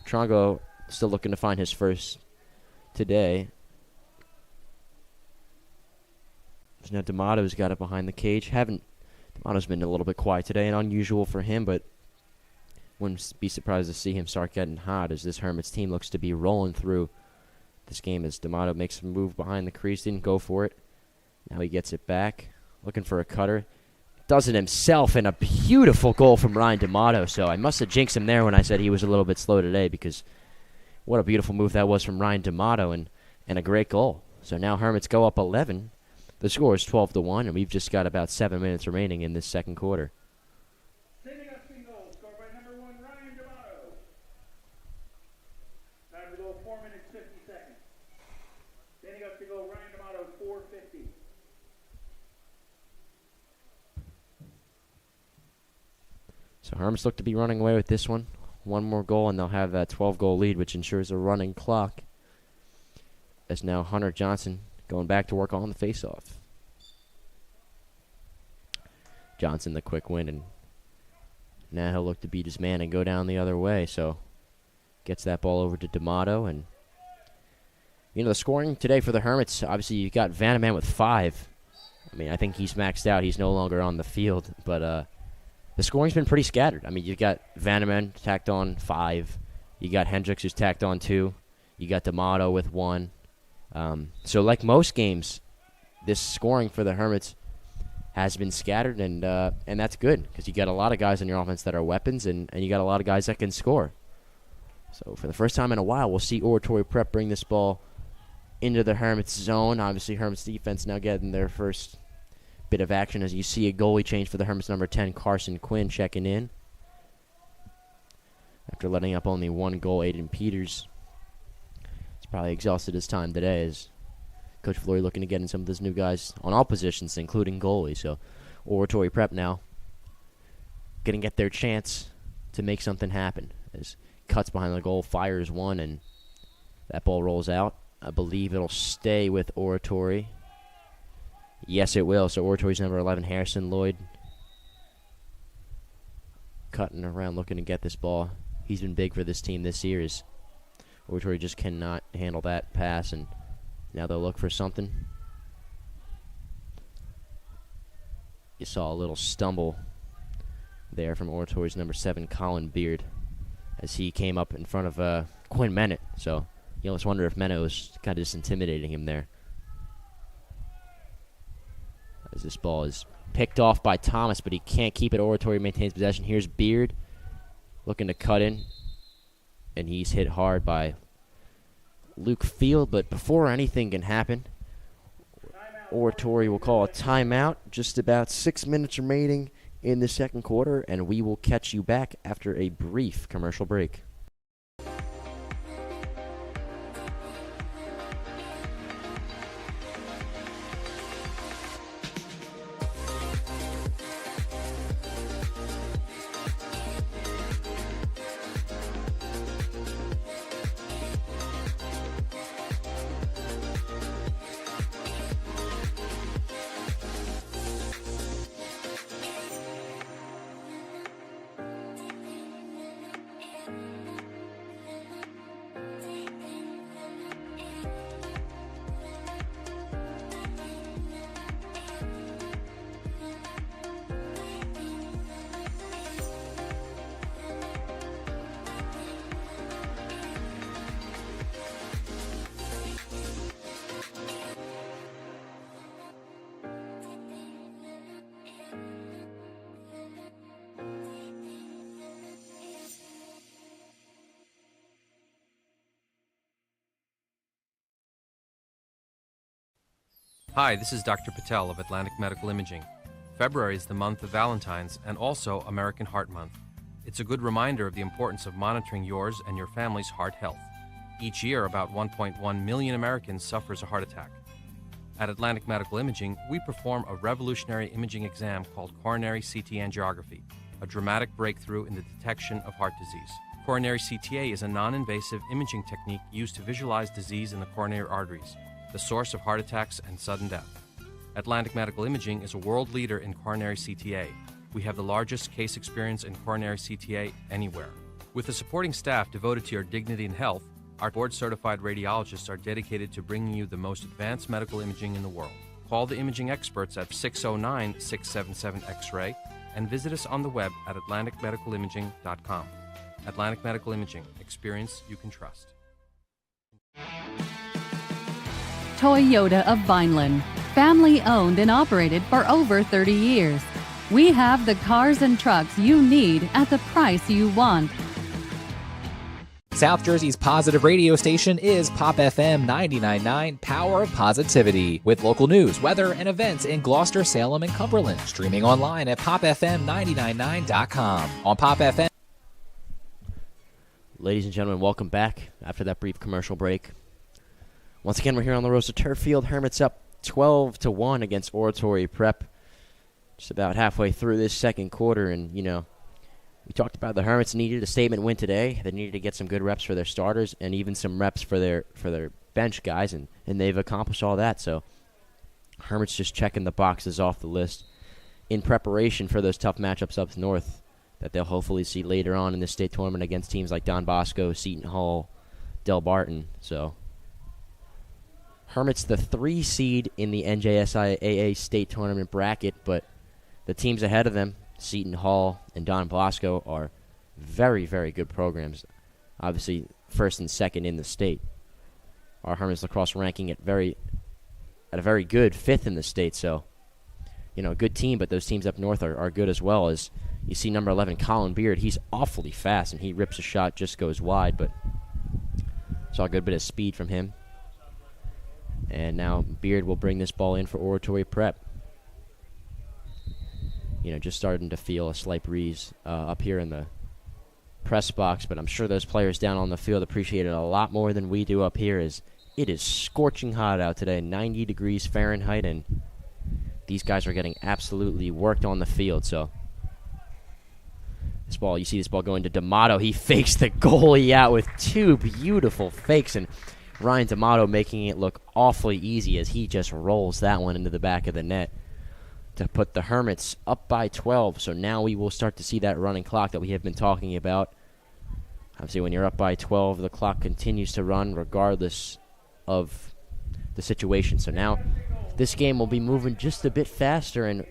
Petrangelo still looking to find his first today. So now D'Amato's got it behind the cage. D'Amato's been a little bit quiet today, and unusual for him, but wouldn't be surprised to see him start getting hot as this Hermits team looks to be rolling through this game as D'Amato makes a move behind the crease. Didn't go for it. Now he gets it back. Looking for a cutter. Does it himself, and a beautiful goal from Ryan D'Amato. So I must have jinxed him there when I said he was a little bit slow today, because what a beautiful move that was from Ryan D'Amato, and a great goal. So now Hermits go up 11. The score is 12-1, and we've just got about 7 minutes remaining in this second quarter. Sending up single, scored by number 1, Ryan D'Amato. Time to go 4 minutes, 50 seconds. Sending up to go, Ryan D'Amato, 4:50. So Hermits look to be running away with this one. One more goal, and they'll have that 12-goal lead, which ensures a running clock. As now Hunter Johnson going back to work on the faceoff. Johnson the quick win, and now he'll look to beat his man and go down the other way. So gets that ball over to D'Amato, and the scoring today for the Hermits, obviously you got Vanneman with 5. I think he's maxed out. He's no longer on the field, but the scoring's been pretty scattered. You've got Vanneman tacked on 5. You got Hendricks who's tacked on 2. You got D'Amato with 1. So like most games, this scoring for the Hermits has been scattered, and that's good because you got a lot of guys in your offense that are weapons, and you got a lot of guys that can score. So for the first time in a while, we'll see Oratory Prep bring this ball into the Hermits zone. Obviously, Hermits defense now getting their first bit of action as you see a goalie change for the Hermits. Number 10, Carson Quinn, checking in. After letting up only 1 goal, Aiden Peters. He's probably exhausted his time today as Coach Flory looking to get in some of those new guys on all positions, including goalie. So Oratory Prep now going to get their chance to make something happen. As cuts behind the goal, fires one, and that ball rolls out. I believe it'll stay with Oratory. Yes, it will. So Oratory's number 11, Harrison Lloyd, cutting around looking to get this ball. He's been big for this team this year. As Oratory just cannot handle that pass, and now they'll look for something. You saw a little stumble there from Oratory's number 7, Colin Beard, as he came up in front of Quinn Mennett. So you almost wonder if Mennett was kind of just intimidating him there. As this ball is picked off by Thomas, but he can't keep it. Oratory maintains possession. Here's Beard looking to cut in, and he's hit hard by Luke Field. But before anything can happen, Oratory will call a timeout. Just about 6 minutes remaining in the second quarter, and we will catch you back after a brief commercial break. Hi, this is Dr. Patel of Atlantic Medical Imaging. February is the month of Valentine's and also American Heart Month. It's a good reminder of the importance of monitoring yours and your family's heart health. Each year, about 1.1 million Americans suffers a heart attack. At Atlantic Medical Imaging, we perform a revolutionary imaging exam called coronary CT angiography, a dramatic breakthrough in the detection of heart disease. Coronary CTA is a non-invasive imaging technique used to visualize disease in the coronary arteries, the source of heart attacks and sudden death. Atlantic Medical Imaging is a world leader in coronary CTA. We have the largest case experience in coronary CTA anywhere. With a supporting staff devoted to your dignity and health, our board-certified radiologists are dedicated to bringing you the most advanced medical imaging in the world. Call the imaging experts at 609-677-X-ray and visit us on the web at atlanticmedicalimaging.com. Atlantic Medical Imaging. Experience you can trust. Toyota of Vineland, family owned and operated for over 30 years. We have the cars and trucks you need at the price you want. South Jersey's positive radio station is Pop FM 99.9, Power of Positivity, with local news, weather, and events in Gloucester, Salem, and Cumberland. Streaming online at popfm999.com. On Pop FM. Ladies and gentlemen, welcome back after that brief commercial break. Once again, we're here on the Rosa Turf Field. Hermits up 12-1 against Oratory Prep. Just about halfway through this second quarter, and, you know, we talked about the Hermits needed a statement win today. They needed to get some good reps for their starters and even some reps for their bench guys, and they've accomplished all that. So Hermits just checking the boxes off the list in preparation for those tough matchups up north that they'll hopefully see later on in this state tournament against teams like Don Bosco, Seton Hall, Del Barton. So Hermits the 3 seed in the NJSIAA state tournament bracket, but the teams ahead of them, Seton Hall and Don Bosco, are very, very good programs. Obviously, first and second in the state. Our Hermits Lacrosse ranking at a very good 5th in the state. So, you know, good team, but those teams up north are good as well. As you see, number 11, Colin Beard, he's awfully fast, and he rips a shot, just goes wide, but saw a good bit of speed from him. And now Beard will bring this ball in for Oratory Prep. You know, just starting to feel a slight breeze up here in the press box, but I'm sure those players down on the field appreciate it a lot more than we do up here, as it is scorching hot out today, 90 degrees Fahrenheit, and these guys are getting absolutely worked on the field. So this ball, you see this ball going to D'Amato. He fakes the goalie out with 2 beautiful fakes, and Ryan D'Amato making it look awfully easy as he just rolls that one into the back of the net to put the Hermits up by 12. So now we will start to see that running clock that we have been talking about. Obviously, when you're up by 12, the clock continues to run regardless of the situation. So now this game will be moving just a bit faster and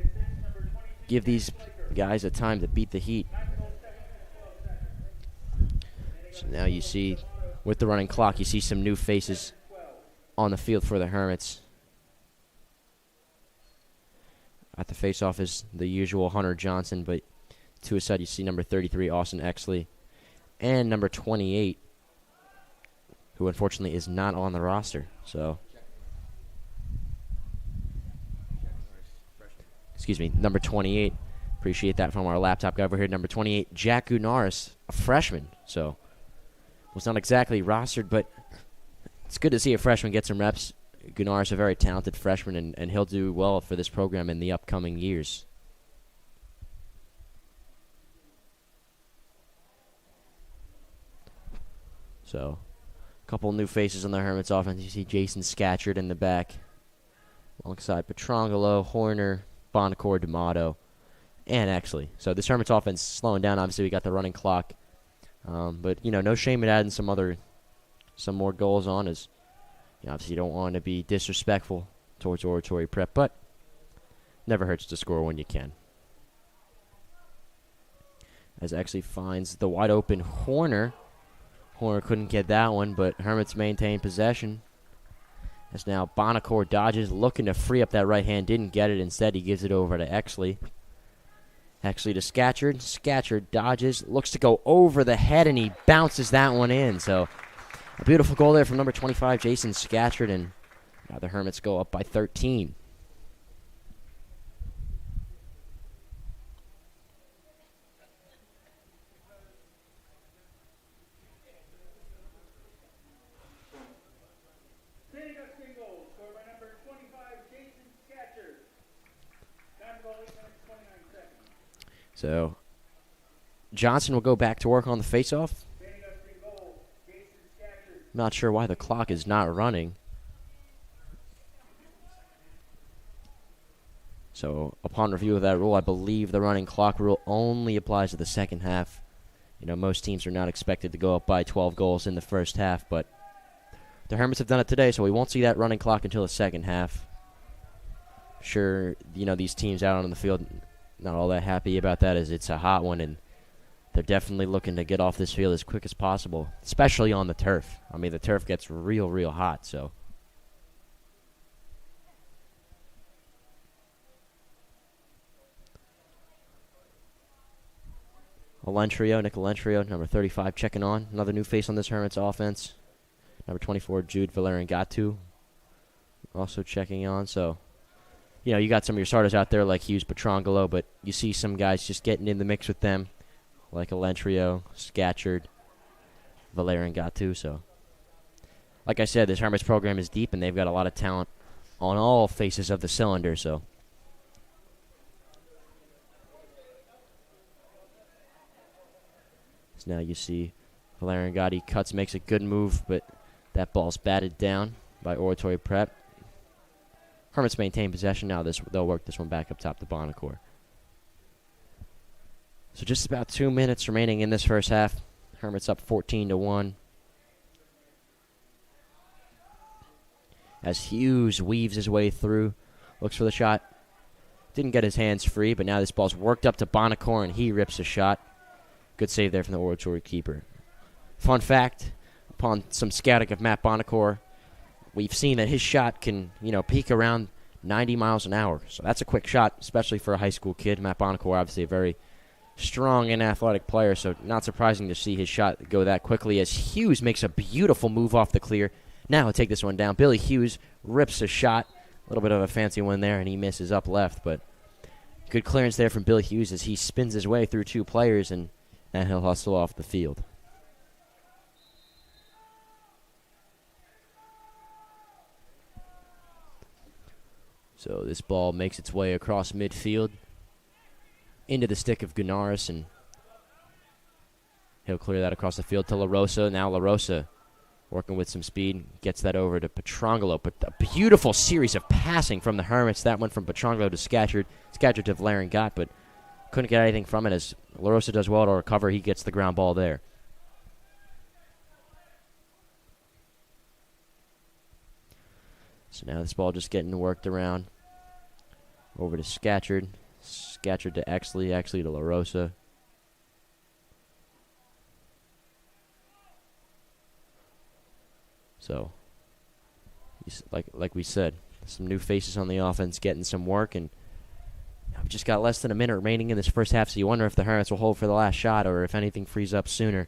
give these guys a time to beat the heat. So now you see, with the running clock, you see some new faces on the field for the Hermits. At the face-off is the usual Hunter Johnson, but to his side you see number 33, Austin Exley, and number 28, who unfortunately is not on the roster. So, excuse me, number 28. Appreciate that from our laptop guy over here. Number 28, Jack Gunaris, a freshman. So, was not exactly rostered, but it's good to see a freshman get some reps. Gunnar is a very talented freshman, and he'll do well for this program in the upcoming years. So, a couple new faces on the Hermits offense. You see Jason Scatchard in the back, alongside Petrangelo, Horner, Bonacore, D'Amato, and Exley. So this Hermits offense is slowing down. Obviously, we got the running clock. But, you know, no shame in adding some more goals on, as you know, obviously you don't want to be disrespectful towards Oratory Prep, but never hurts to score when you can. As Exley finds the wide open Horner. Horner couldn't get that one, but Hermits maintain possession. As now Bonacore dodges, looking to free up that right hand, didn't get it. Instead, he gives it over to Exley. Exley to Scatchard. Scatchard dodges, looks to go over the head, and he bounces that one in. So a beautiful goal there from number 25, Jason Scatchard, and Now the Hermits go up by 13. Standing up single, scored by number 25, Jason Scatcher. Time to go 8 minutes, 29 seconds. So Johnson will go back to work on the faceoff. Standing up single, Jason Scatcher. Not sure why the clock is not running. So upon review of that rule, I believe the running clock rule only applies to the second half. You know, most teams are not expected to go up by 12 goals in the first half, but the Hermits have done it today, so we won't see that running clock until the second half. Sure, you know, these teams out on the field not all that happy about that, as it's a hot one, and they're definitely looking to get off this field as quick as possible, especially on the turf. I mean, the turf gets real hot, so. Nick Alentrio, number 35, checking on. Another new face on this Hermits offense. Number 24, Jude Valerian-Gatu, also checking on. So, you know, you got some of your starters out there like Hughes, Petrangelo, but you see some guys just getting in the mix with them, like Alentrio, Scatchard, Valerian-Gatu. So, like I said, this Hermits program is deep, and they've got a lot of talent on all faces of the cylinder, so. So now you see Valerian-Gatu cuts, makes a good move, but that ball's batted down by Oratory Prep. Hermits maintain possession now. They'll work this one back up top to Bonacore. So just about 2 minutes remaining in this first half. Hermits up 14-1. As Hughes weaves his way through, looks for the shot. Didn't get his hands free, but now this ball's worked up to Bonacore, and he rips a shot. Good save there from the Oratory keeper. Fun fact, upon some scouting of Matt Bonacore, we've seen that his shot can, you know, peak around 90 miles an hour. So that's a quick shot, especially for a high school kid. Matt Bonacore, obviously a very strong and athletic player, so not surprising to see his shot go that quickly as Hughes makes a beautiful move off the clear. Now he'll take this one down. Billy Hughes rips a shot. A little bit of a fancy one there, and he misses up left, but good clearance there from Billy Hughes as he spins his way through two players, and he'll hustle off the field. So this ball makes its way across midfield into the stick of Gunaris, and he'll clear that across the field to LaRosa. Now LaRosa, working with some speed, gets that over to Petrangelo. But a beautiful series of passing from the Hermits. That went from Petrangelo to Scatchard to Valerian-Gatu, but couldn't get anything from it as LaRosa does well to recover. He gets the ground ball there. So now this ball just getting worked around. Over to Scatchard. Scatchard to Exley. Exley to LaRosa. So, like we said, some new faces on the offense getting some work, and we've just got less than a minute remaining in this first half, so you wonder if the Hermits will hold for the last shot or if anything frees up sooner.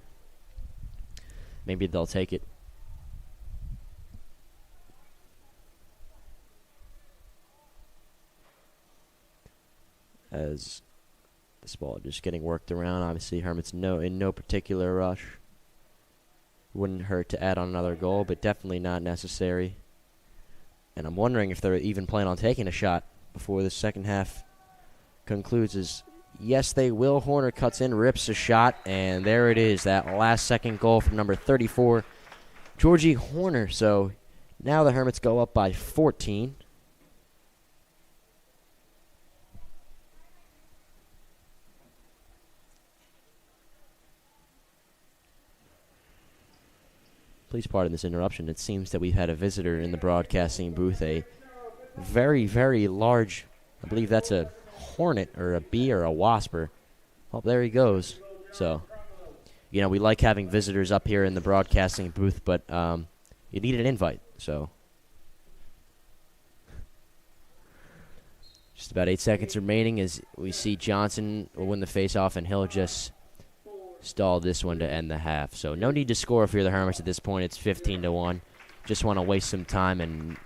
Maybe they'll take it. As this ball just getting worked around. Obviously, Hermits in no particular rush. Wouldn't hurt to add on another goal, but definitely not necessary. And I'm wondering if they're even planning on taking a shot before the second half concludes. As yes, they will. Horner cuts in, rips a shot, and there it is. That last second goal from number 34, Georgie Horner. So now the Hermits go up by 14. Please pardon this interruption. It seems that we've had a visitor in the broadcasting booth, a very, very large, I believe that's a hornet or a bee or a wasp. Well, there he goes. So, you know, we like having visitors up here in the broadcasting booth, but you need an invite. So, just about 8 seconds remaining as we see Johnson will win the faceoff, and he'll just stall this one to end the half. So no need to score if you're the Hermits at this point. It's 15-1. just want to waste some time and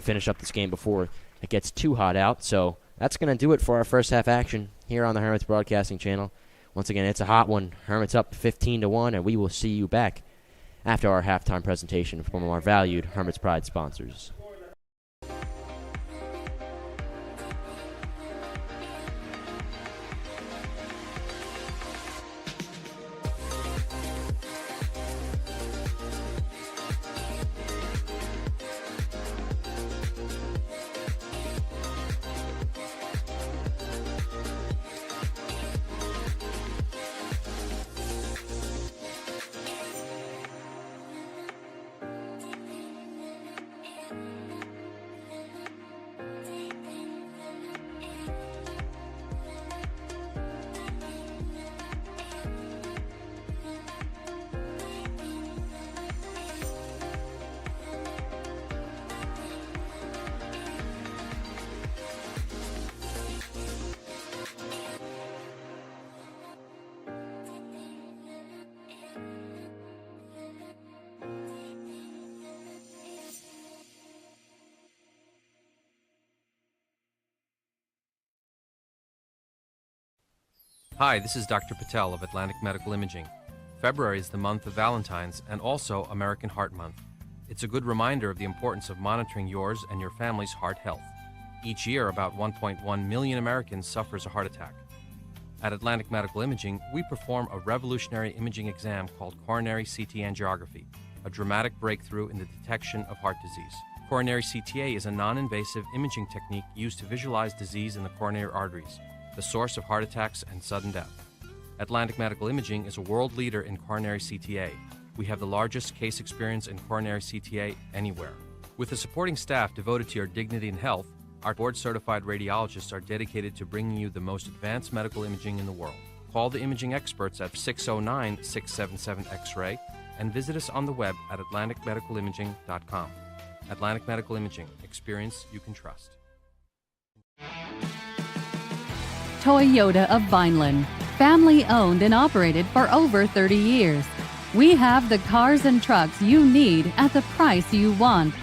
finish up this game before it gets too hot out. So that's going to do it for our first half action here on the Hermits Broadcasting Channel. Once again, it's a hot one. Hermits up 15-1, and we will see you back after our halftime presentation from our valued Hermits Pride sponsors. Hi, this is Dr. Patel of Atlantic Medical Imaging. February is the month of Valentine's and also American Heart Month. It's a good reminder of the importance of monitoring yours and your family's heart health. Each year, about 1.1 million Americans suffers a heart attack. At Atlantic Medical Imaging, we perform a revolutionary imaging exam called coronary CT angiography, a dramatic breakthrough in the detection of heart disease. Coronary CTA is a non-invasive imaging technique used to visualize disease in the coronary arteries, the source of heart attacks and sudden death. Atlantic Medical Imaging is a world leader in coronary CTA. We have the largest case experience in coronary CTA anywhere. With a supporting staff devoted to your dignity and health, our board-certified radiologists are dedicated to bringing you the most advanced medical imaging in the world. Call the imaging experts at 609-677-X-ray and visit us on the web at atlanticmedicalimaging.com. Atlantic Medical Imaging. Experience you can trust. Toyota of Vineland, family owned and operated for over 30 years. We have the cars and trucks you need at the price you want.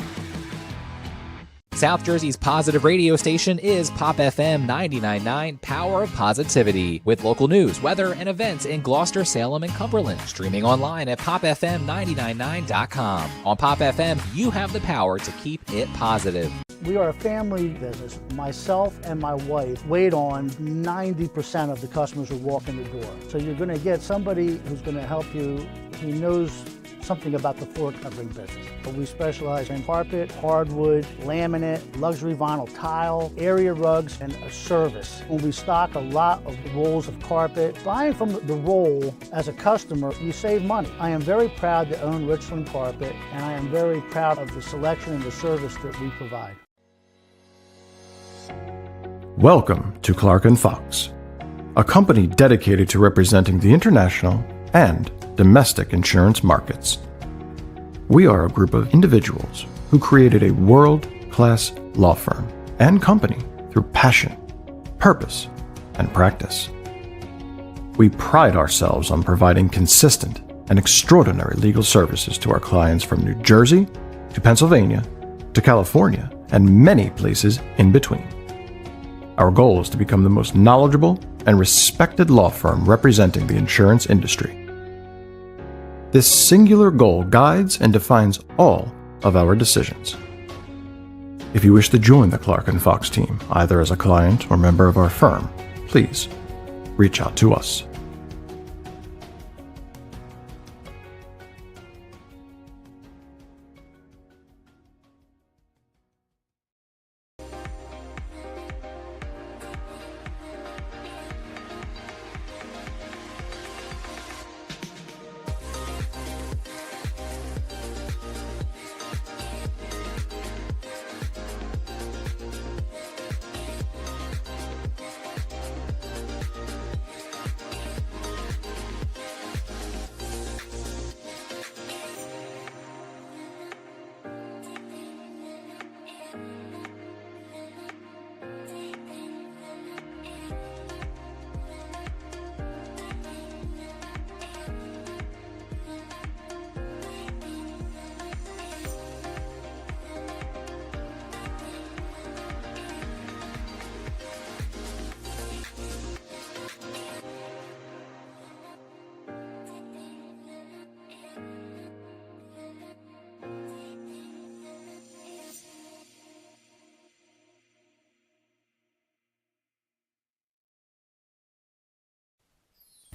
South Jersey's positive radio station is Pop FM 99.9, Power of Positivity, with local news, weather, and events in Gloucester, Salem, and Cumberland. Streaming online at popfm999.com. On Pop FM, you have the power to keep it positive. We are a family business. Myself and my wife wait on 90% of the customers who walk in the door. So you're going to get somebody who's going to help you who knows something about the floor covering business. But we specialize in carpet, hardwood, laminate, luxury vinyl tile, area rugs, and a service. When we stock a lot of rolls of carpet, buying from the roll as a customer, you save money. I am very proud to own Richland Carpet, and I am very proud of the selection and the service that we provide. Welcome to Clark & Fox, a company dedicated to representing the international and domestic insurance markets. We are a group of individuals who created a world-class law firm and company through passion, purpose, and practice. We pride ourselves on providing consistent and extraordinary legal services to our clients from New Jersey to Pennsylvania to California and many places in between. Our goal is to become the most knowledgeable and respected law firm representing the insurance industry. This singular goal guides and defines all of our decisions. If you wish to join the Clark & Fox team, either as a client or member of our firm, please reach out to us.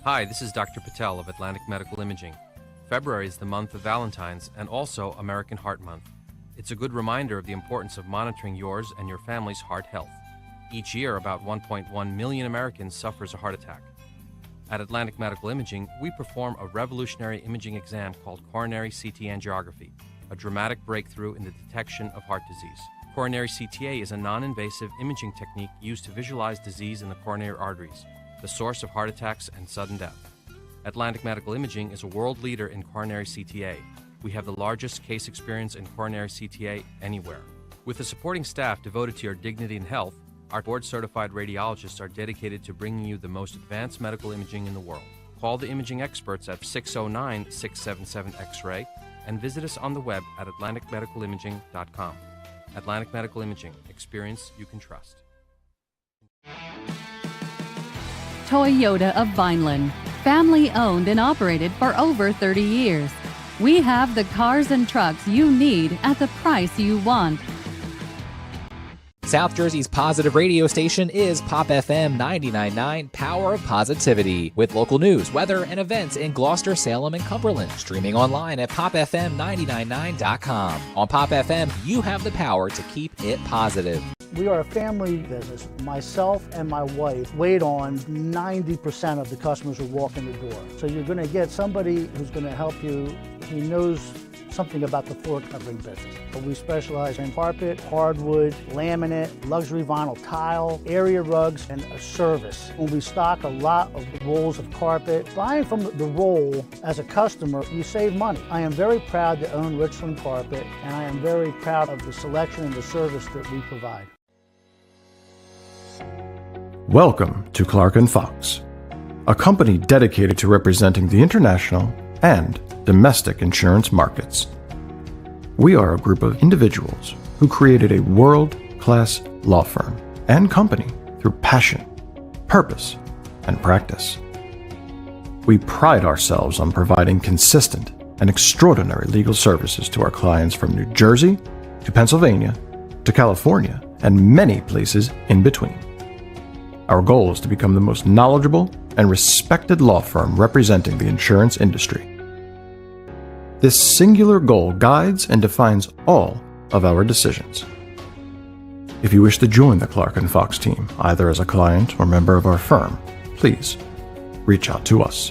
Hi, this is Dr. Patel of Atlantic Medical Imaging. February is the month of Valentine's and also American Heart Month. It's a good reminder of the importance of monitoring yours and your family's heart health. Each year, about 1.1 million Americans suffers a heart attack. At Atlantic Medical Imaging, we perform a revolutionary imaging exam called coronary CT angiography, a dramatic breakthrough in the detection of heart disease. Coronary CTA is a non-invasive imaging technique used to visualize disease in the coronary arteries, the source of heart attacks and sudden death. Atlantic Medical Imaging is a world leader in coronary CTA. We have the largest case experience in coronary CTA anywhere. With a supporting staff devoted to your dignity and health, our board-certified radiologists are dedicated to bringing you the most advanced medical imaging in the world. Call the imaging experts at 609-677-X-ray and visit us on the web at atlanticmedicalimaging.com. Atlantic Medical Imaging. Experience you can trust. Toyota of Vineland, family owned and operated for over 30 years. We have the cars and trucks you need at the price you want. South Jersey's positive radio station is Pop FM 99.9, Power of Positivity, with local news, weather, and events in Gloucester, Salem, and Cumberland. Streaming online at popfm999.com. On Pop FM, you have the power to keep it positive. We are a family business. Myself and my wife wait on 90% of the customers who walk in the door. So you're going to get somebody who's going to help you. He knows something about the floor covering business. We specialize in carpet, hardwood, laminate, luxury vinyl tile, area rugs, and a service. When we stock a lot of rolls of carpet, buying from the roll as a customer, you save money. I am very proud to own Richland Carpet, and I am very proud of the selection and the service that we provide. Welcome to Clark & Fox, a company dedicated to representing the international and domestic insurance markets. We are a group of individuals who created a world-class law firm and company through passion, purpose, and practice. We pride ourselves on providing consistent and extraordinary legal services to our clients from New Jersey to Pennsylvania to California and many places in between. Our goal is to become the most knowledgeable and respected law firm representing the insurance industry. This singular goal guides and defines all of our decisions. If you wish to join the Clark & Fox team, either as a client or member of our firm, please reach out to us.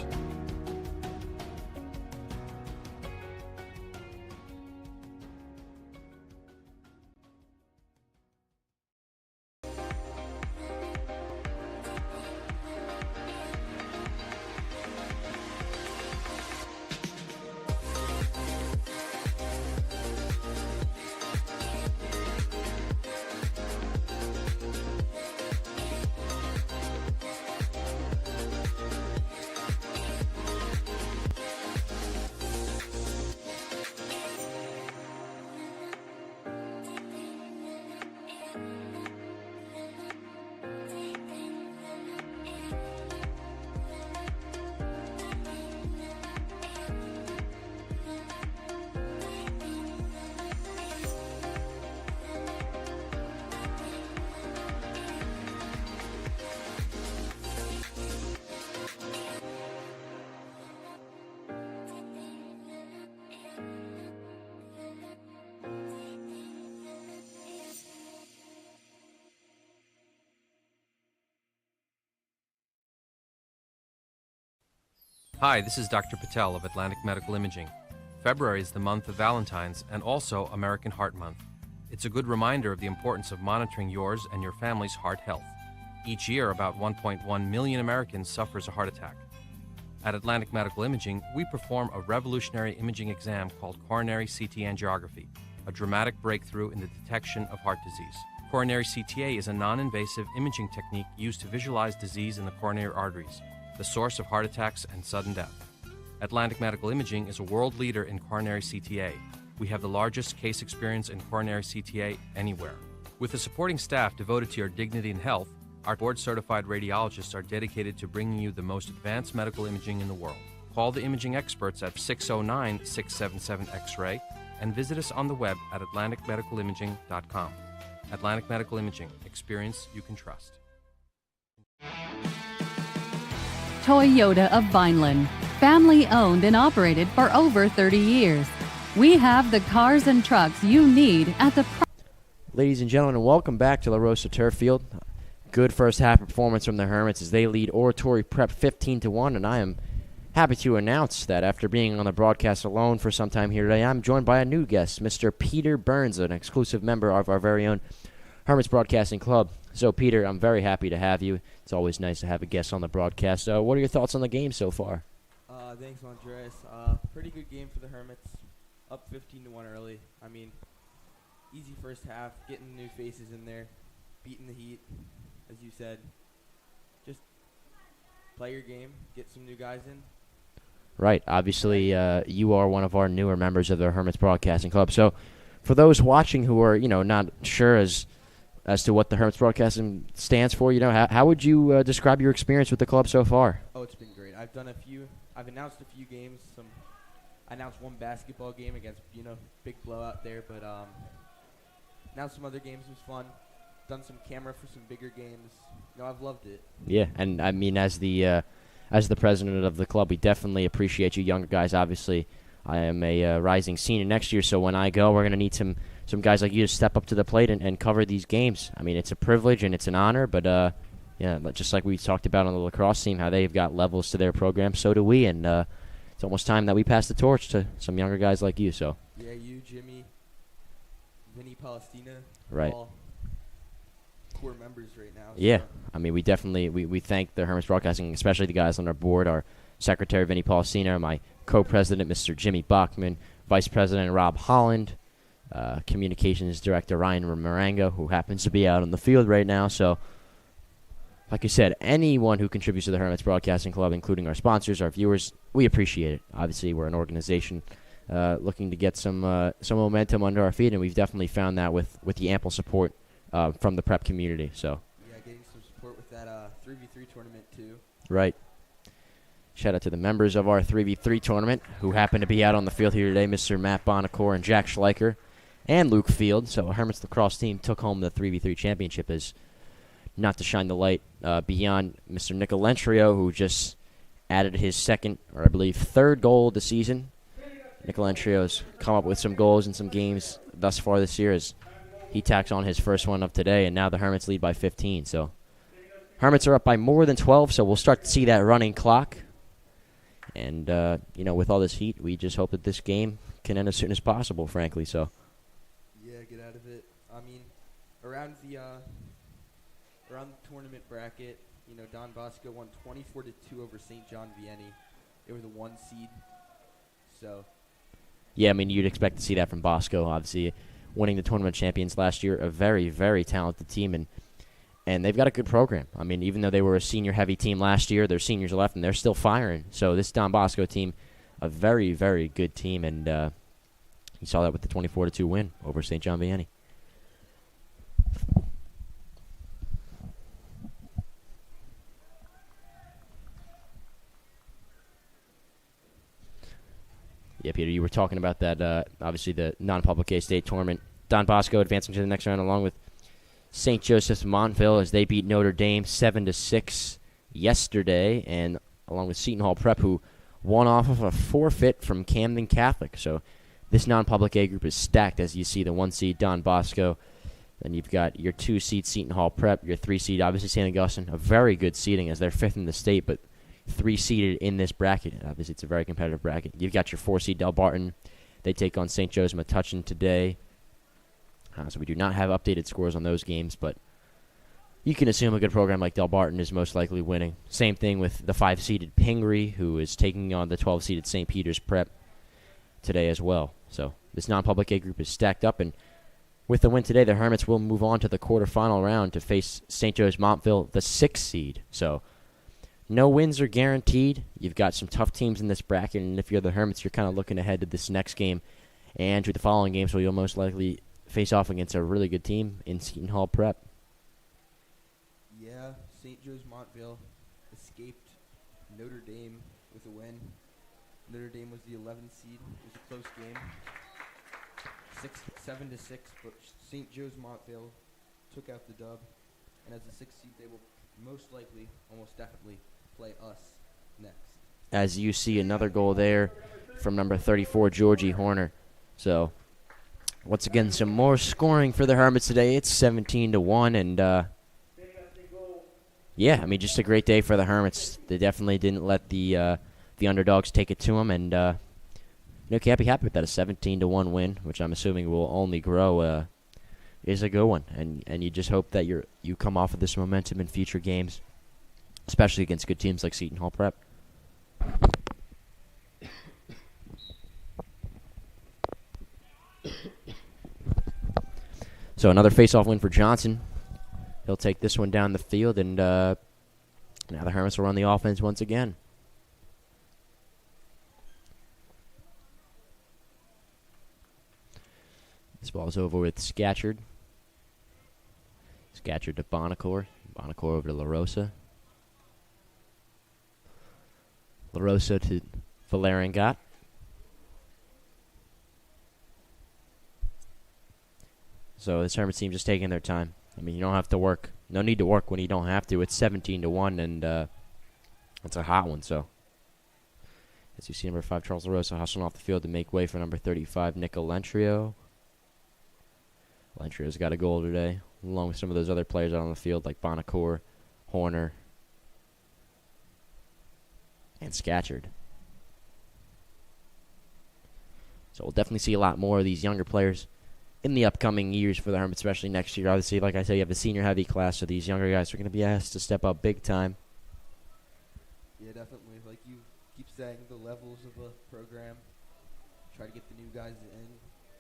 Hi, this is Dr. Patel of Atlantic Medical Imaging. February is the month of Valentine's and also American Heart Month. It's a good reminder of the importance of monitoring yours and your family's heart health. Each year, about 1.1 million Americans suffers a heart attack. At Atlantic Medical Imaging, we perform a revolutionary imaging exam called coronary CT angiography, a dramatic breakthrough in the detection of heart disease. Coronary CTA is a non-invasive imaging technique used to visualize disease in the coronary arteries, the source of heart attacks and sudden death. Atlantic Medical Imaging is a world leader in coronary CTA. We have the largest case experience in coronary CTA anywhere. With a supporting staff devoted to your dignity and health, our board-certified radiologists are dedicated to bringing you the most advanced medical imaging in the world. Call the imaging experts at 609-677-X-ray and visit us on the web at atlanticmedicalimaging.com. Atlantic Medical Imaging. Experience you can trust. Toyota of Vineland, family owned and operated for over 30 years. We have the cars and trucks you need at the price. Ladies and gentlemen, welcome back to La Rosa Turf Field. Good first half performance from the Hermits as they lead Oratory Prep 15-1, and I am happy to announce that after being on the broadcast alone for some time here today, I'm joined by a new guest, Mr. Peter Burns, an exclusive member of our very own Hermits Broadcasting Club. So, Peter, I'm very happy to have you. It's always nice to have a guest on the broadcast. What are your thoughts on the game so far? Thanks, Andres. Pretty good game for the Hermits. Up 15-1 early. I mean, easy first half, getting new faces in there, beating the heat, as you said. Just play your game, get some new guys in. Right. Obviously, you are one of our newer members of the Hermits Broadcasting Club. So, for those watching who are, not sure as to what the Hermits Broadcasting stands for, how would you describe your experience with the club so far? Oh, it's been great. I've announced a few games. I announced one basketball game against, big blowout there, but announced some other games. It was fun. Done some camera for some bigger games. I've loved it. Yeah, and I mean, as the president of the club, we definitely appreciate you younger guys. Obviously, I am a rising senior next year, so when I go, we're going to need some guys like you to step up to the plate and cover these games. I mean, it's a privilege and it's an honor, but just like we talked about on the lacrosse team, how they've got levels to their program, so do we, and it's almost time that we pass the torch to some younger guys like you. So yeah, you, Jimmy, Vinny Palestina, right. All core members right now. Yeah, so. I mean, we definitely we thank the Hermits Broadcasting, especially the guys on our board, our secretary Vinny Palestina, my co-president Mr. Jimmy Bachman, vice president Rob Holland, communications director Ryan Marengo, who happens to be out on the field right now. So, like I said, anyone who contributes to the Hermits Broadcasting Club, including our sponsors, our viewers, we appreciate it. Obviously, we're an organization looking to get some momentum under our feet, and we've definitely found that with the ample support from the prep community. So yeah, getting some support with that 3v3 tournament too. Right. Shout out to the members of our 3v3 tournament who happen to be out on the field here today, Mr. Matt Bonacore and Jack Schleicher and Luke Field. So our Hermits lacrosse team took home the 3v3 championship, as not to shine the light beyond Mr. Nicolentrio, who just added his second, or I believe third goal of the season. Nicolentrio's come up with some goals in some games thus far this year as he tacks on his first one of today, and now the Hermits lead by 15. So Hermits are up by more than 12, so we'll start to see that running clock. And, with all this heat, we just hope that this game can end as soon as possible, frankly. So yeah, get out of it. I mean, around the tournament bracket, Don Bosco won 24-2 over St. John Vianney. They were the 1 seed. So yeah, I mean, you'd expect to see that from Bosco, obviously winning the tournament champions last year, a very, very talented team, and they've got a good program. I mean, even though they were a senior-heavy team last year, their seniors left, and they're still firing. So this Don Bosco team, a very, very good team, and you saw that with the 24-2 win over St. John Vianney. Yeah, Peter, you were talking about that, obviously the non-public A-State tournament. Don Bosco advancing to the next round along with St. Joseph's Montville as they beat Notre Dame 7-6 yesterday, and along with Seton Hall Prep, who won off of a forfeit from Camden Catholic. So this non-public A group is stacked, as you see the 1 seed Don Bosco. Then you've got your 2 seed Seton Hall Prep, your 3 seed obviously St. Augustine, a very good seeding as they're 5th in the state, but 3 seeded in this bracket. Obviously, it's a very competitive bracket. You've got your 4 seed Del Barton. They take on St. Joe's Metuchen today. So we do not have updated scores on those games, but you can assume a good program like Del Barton is most likely winning. Same thing with the 5-seeded Pingree, who is taking on the 12-seeded St. Peter's Prep today as well. So this non-public A group is stacked up, and with the win today, the Hermits will move on to the quarterfinal round to face St. Joe's Montville, the 6th seed. So no wins are guaranteed. You've got some tough teams in this bracket, and if you're the Hermits, you're kind of looking ahead to this next game and to the following games, where you'll most likely face off against a really good team in Seton Hall Prep. Yeah, St. Joe's Montville escaped Notre Dame with a win. Notre Dame was the 11th seed. It was a close game. 7-6, but St. Joe's Montville took out the dub. And as the 6th seed, they will most likely, almost definitely, play us as you see another goal there from number 34, Georgie Horner. So, once again, some more scoring for the Hermits today. It's 17-1, and yeah, I mean, just a great day for the Hermits. They definitely didn't let the underdogs take it to them, and can't be happy with that. A 17-1 win, which I'm assuming will only grow, is a good one, and you just hope that you come off of this momentum in future games, especially against good teams like Seton Hall Prep. So another face-off win for Johnson. He'll take this one down the field, and now the Hermits will run the offense once again. This ball's over with Scatchard. Scatchard to Bonacore. Bonacore over to La Rosa. La Rosa to Valeringat. So this Hermits team just taking their time. I mean, you don't have to work. No need to work when you don't have to. It's 17-1, and it's a hot one. So as you see, number 5, Charles La Rosa hustling off the field to make way for number 35, Nick Alentrio. Alentrio's got a goal today, along with some of those other players out on the field like Bonacore, Horner, and Scatchard. So we'll definitely see a lot more of these younger players in the upcoming years for the Hermits, especially next year. Obviously, like I said, you have a senior-heavy class, so these younger guys are going to be asked to step up big time. Yeah, definitely. Like you keep saying, the levels of a program, try to get the new guys in,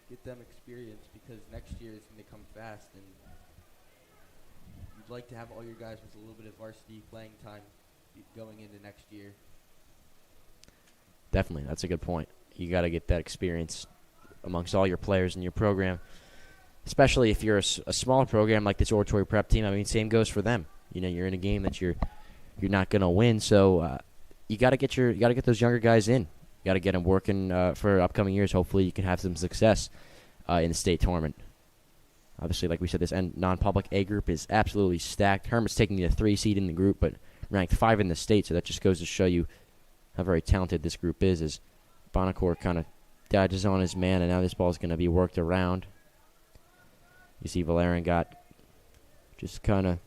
get them experience, because next year is going to come fast, and you'd like to have all your guys with a little bit of varsity playing time going into next year. Definitely, that's a good point. You got to get that experience amongst all your players in your program, especially if you're a smaller program like this Oratory Prep team. I mean, same goes for them. You know, you're in a game that you're not going to win, so you got to get those younger guys in. You got to get them working for upcoming years. Hopefully, you can have some success in the state tournament. Obviously, like we said, this non-public A group is absolutely stacked. Hermit's taking the 3 seed in the group, but ranked 5 in the state, so that just goes to show you how very talented this group is. As Bonacore kind of dodges on his man, and now this ball is going to be worked around. You see Valeringat just kind of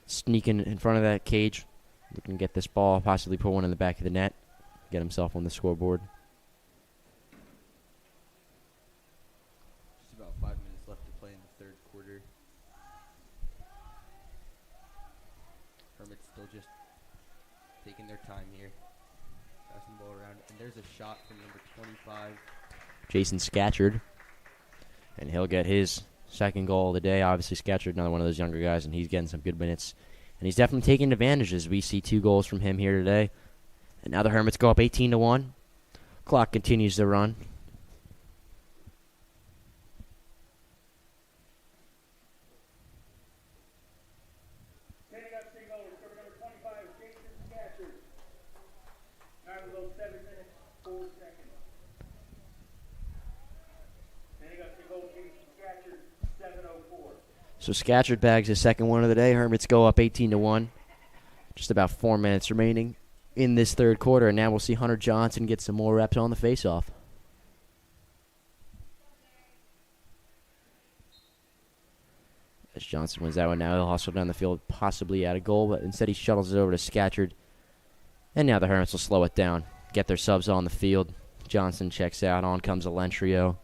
sneaking in front of that cage, looking to get this ball, possibly put one in the back of the net, get himself on the scoreboard. Just about 5 minutes left to play in the third quarter. Hermits still just taking their time here. Passing the ball around, and there's a shot from number 25. Jason Scatchard, and he'll get his second goal of the day. Obviously, Scatchard, another one of those younger guys, and he's getting some good minutes. And he's definitely taking advantage as we see 2 goals from him here today. And now the Hermits go up 18-1. Clock continues to run. Setting up 3 goals for number 25, Jason Scatchard. Now we go 7 minutes, 4 seconds. Setting up 3 goals, Jason Scatchard, 7:04. So Scatchard bags his second one of the day. Hermits go up 18-1. Just about 4 minutes remaining in this third quarter, and now we'll see Hunter Johnson get some more reps on the faceoff. As Johnson wins that one now, he'll hustle down the field, possibly at a goal, but instead he shuttles it over to Scatchard. And now the Hermits will slow it down, get their subs on the field. Johnson checks out, on comes Alentrio.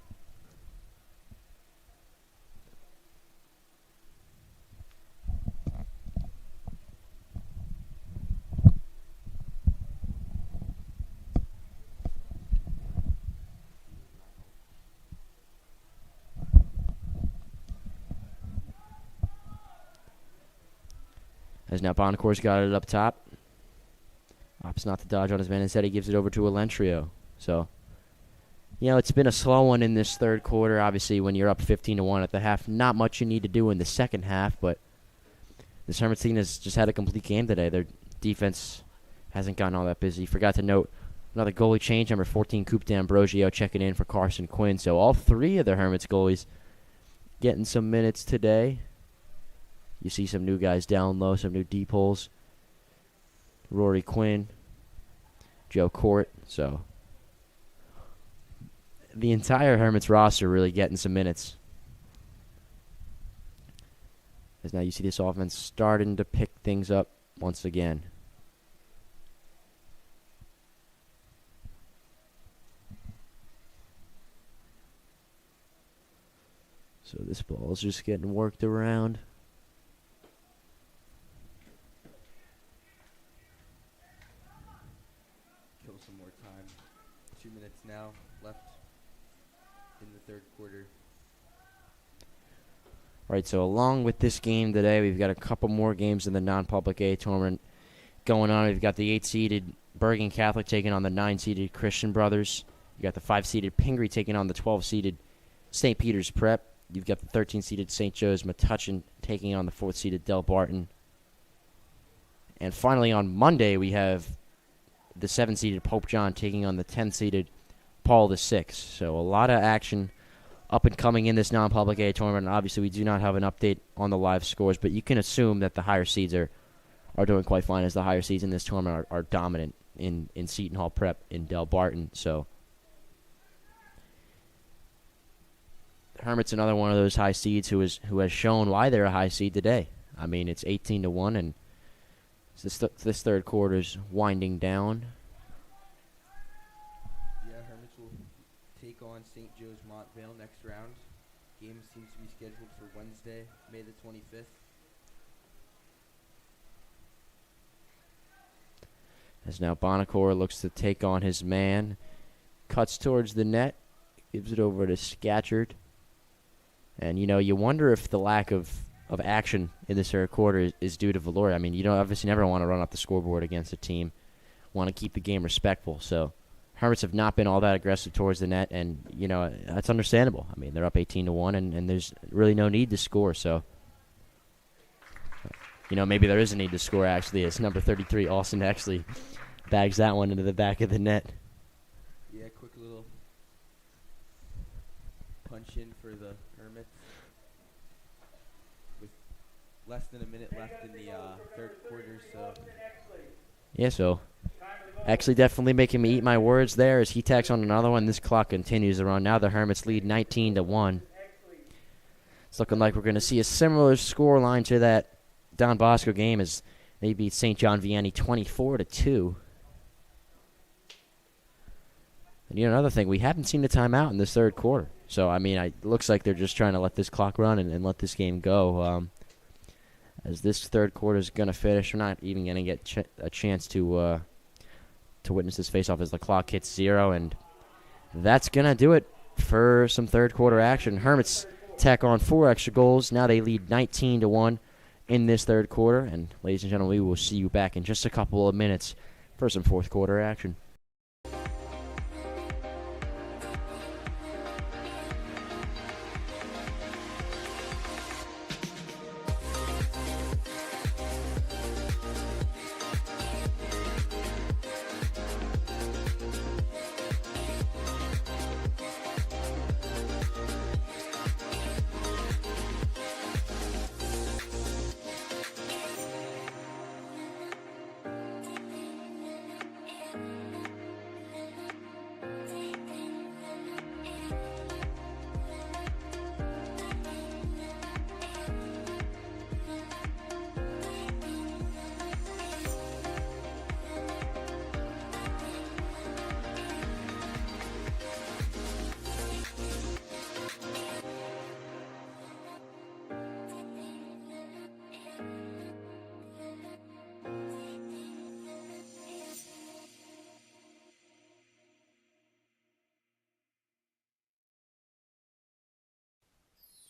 As now Bonacore's got it up top. Opts not to dodge on his man. Instead, he gives it over to Alentrio. So, you know, it's been a slow one in this third quarter. Obviously, when you're up 15-1 at the half, not much you need to do in the second half, but this Hermits team has just had a complete game today. Their defense hasn't gotten all that busy. Forgot to note another goalie change. Number 14, Coop D'Ambrosio, checking in for Carson Quinn. So all 3 of the Hermits goalies getting some minutes today. You see some new guys down low, some new deep holes. Rory Quinn, Joe Court. So the entire Hermits roster really getting some minutes. As now you see this offense starting to pick things up once again. So this ball is just getting worked around. Kill some more time. 2 minutes now left in the third quarter. Right, so along with this game today, we've got a couple more games in the non-public A tournament going on. We've got the 8-seeded Bergen Catholic taking on the 9-seeded Christian Brothers. You got the 5-seeded Pingree taking on the 12-seeded St. Peter's Prep. You've got the 13-seeded St. Joe's Metuchen taking on the 4th-seeded Del Barton. And finally on Monday, we have the 7-seeded Pope John taking on the 10-seeded Paul VI. So a lot of action up and coming in this non-public A tournament. And obviously, we do not have an update on the live scores, but you can assume that the higher seeds are doing quite fine, as the higher seeds in this tournament are dominant in Seton Hall Prep in Del Barton. So Hermit's another one of those high seeds who has shown why they're a high seed today. I mean, it's 18-1, and this third quarter's winding down. Yeah, Hermits will take on St. Joe's Montvale next round. Game seems to be scheduled for Wednesday, May the 25th. As now Bonacore looks to take on his man. Cuts towards the net. Gives it over to Scatchard. And, you wonder if the lack of action in this third quarter is due to Valori. I mean, you don't obviously never want to run up the scoreboard against a team. Want to keep the game respectful. So Hermits have not been all that aggressive towards the net, and, that's understandable. I mean, they're up 18-1, and there's really no need to score. So, maybe there is a need to score, actually, as number 33, Austin, actually bags that one into the back of the net. Yeah, quick little punch in for the Hermits. With less than a minute left in the third quarter, so. Yeah, so actually definitely making me eat my words there as he tacks on another one. This clock continues to run. Now the Hermits lead 19-1. It's looking like we're going to see a similar score line to that Don Bosco game as they beat St. John Vianney 24-2. And another thing, we haven't seen a timeout in this third quarter. So, I mean, it looks like they're just trying to let this clock run and let this game go. As this third quarter is going to finish, we're not even going to get a chance to witness this face-off as the clock hits 0. And that's going to do it for some third quarter action. Hermits tack on 4 extra goals. Now they lead 19-1 in this third quarter. And, ladies and gentlemen, we will see you back in just a couple of minutes for some fourth quarter action.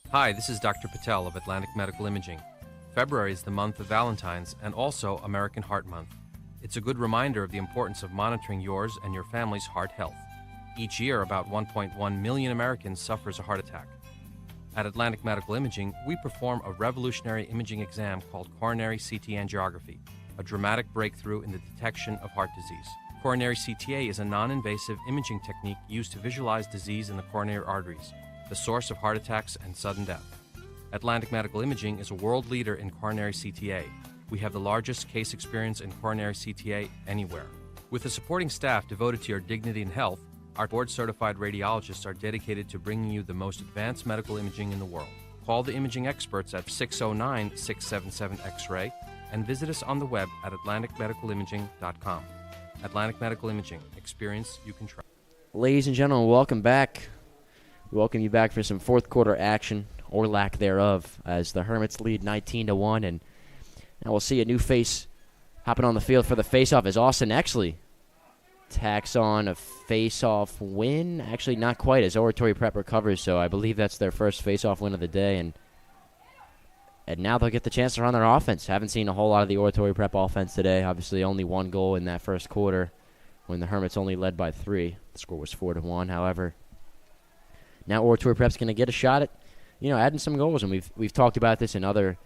Hi, this is Dr. Patel of Atlantic Medical Imaging. February is the month of Valentine's and also American Heart Month. It's a good reminder of the importance of monitoring yours and your family's heart health. Each year, about 1.1 million Americans suffers a heart attack. At Atlantic Medical Imaging, we perform a revolutionary imaging exam called coronary CT angiography, a dramatic breakthrough in the detection of heart disease. Coronary CTA is a non-invasive imaging technique used to visualize disease in the coronary arteries, the source of heart attacks and sudden death. Atlantic Medical Imaging is a world leader in coronary CTA. We have the largest case experience in coronary CTA anywhere. With a supporting staff devoted to your dignity and health, our board-certified radiologists are dedicated to bringing you the most advanced medical imaging in the world. Call the imaging experts at 609-677-X-ray and visit us on the web at atlanticmedicalimaging.com. Atlantic Medical Imaging. Experience you can trust. Ladies and gentlemen, welcome back. We welcome you back for some fourth quarter action, or lack thereof, as the Hermits lead 19-1, and now we'll see a new face hopping on the field for the face-off as Austin Exley tacks on a face-off win. Actually, not quite, as Oratory Prep recovers, so I believe that's their first face-off win of the day, and now they'll get the chance to run their offense. Haven't seen a whole lot of the Oratory Prep offense today. Obviously, only one goal in that first quarter when the Hermits only led by 3. The score was 4-1, however. Now Oratory Prep's going to get a shot at, adding some goals, and we've talked about this in other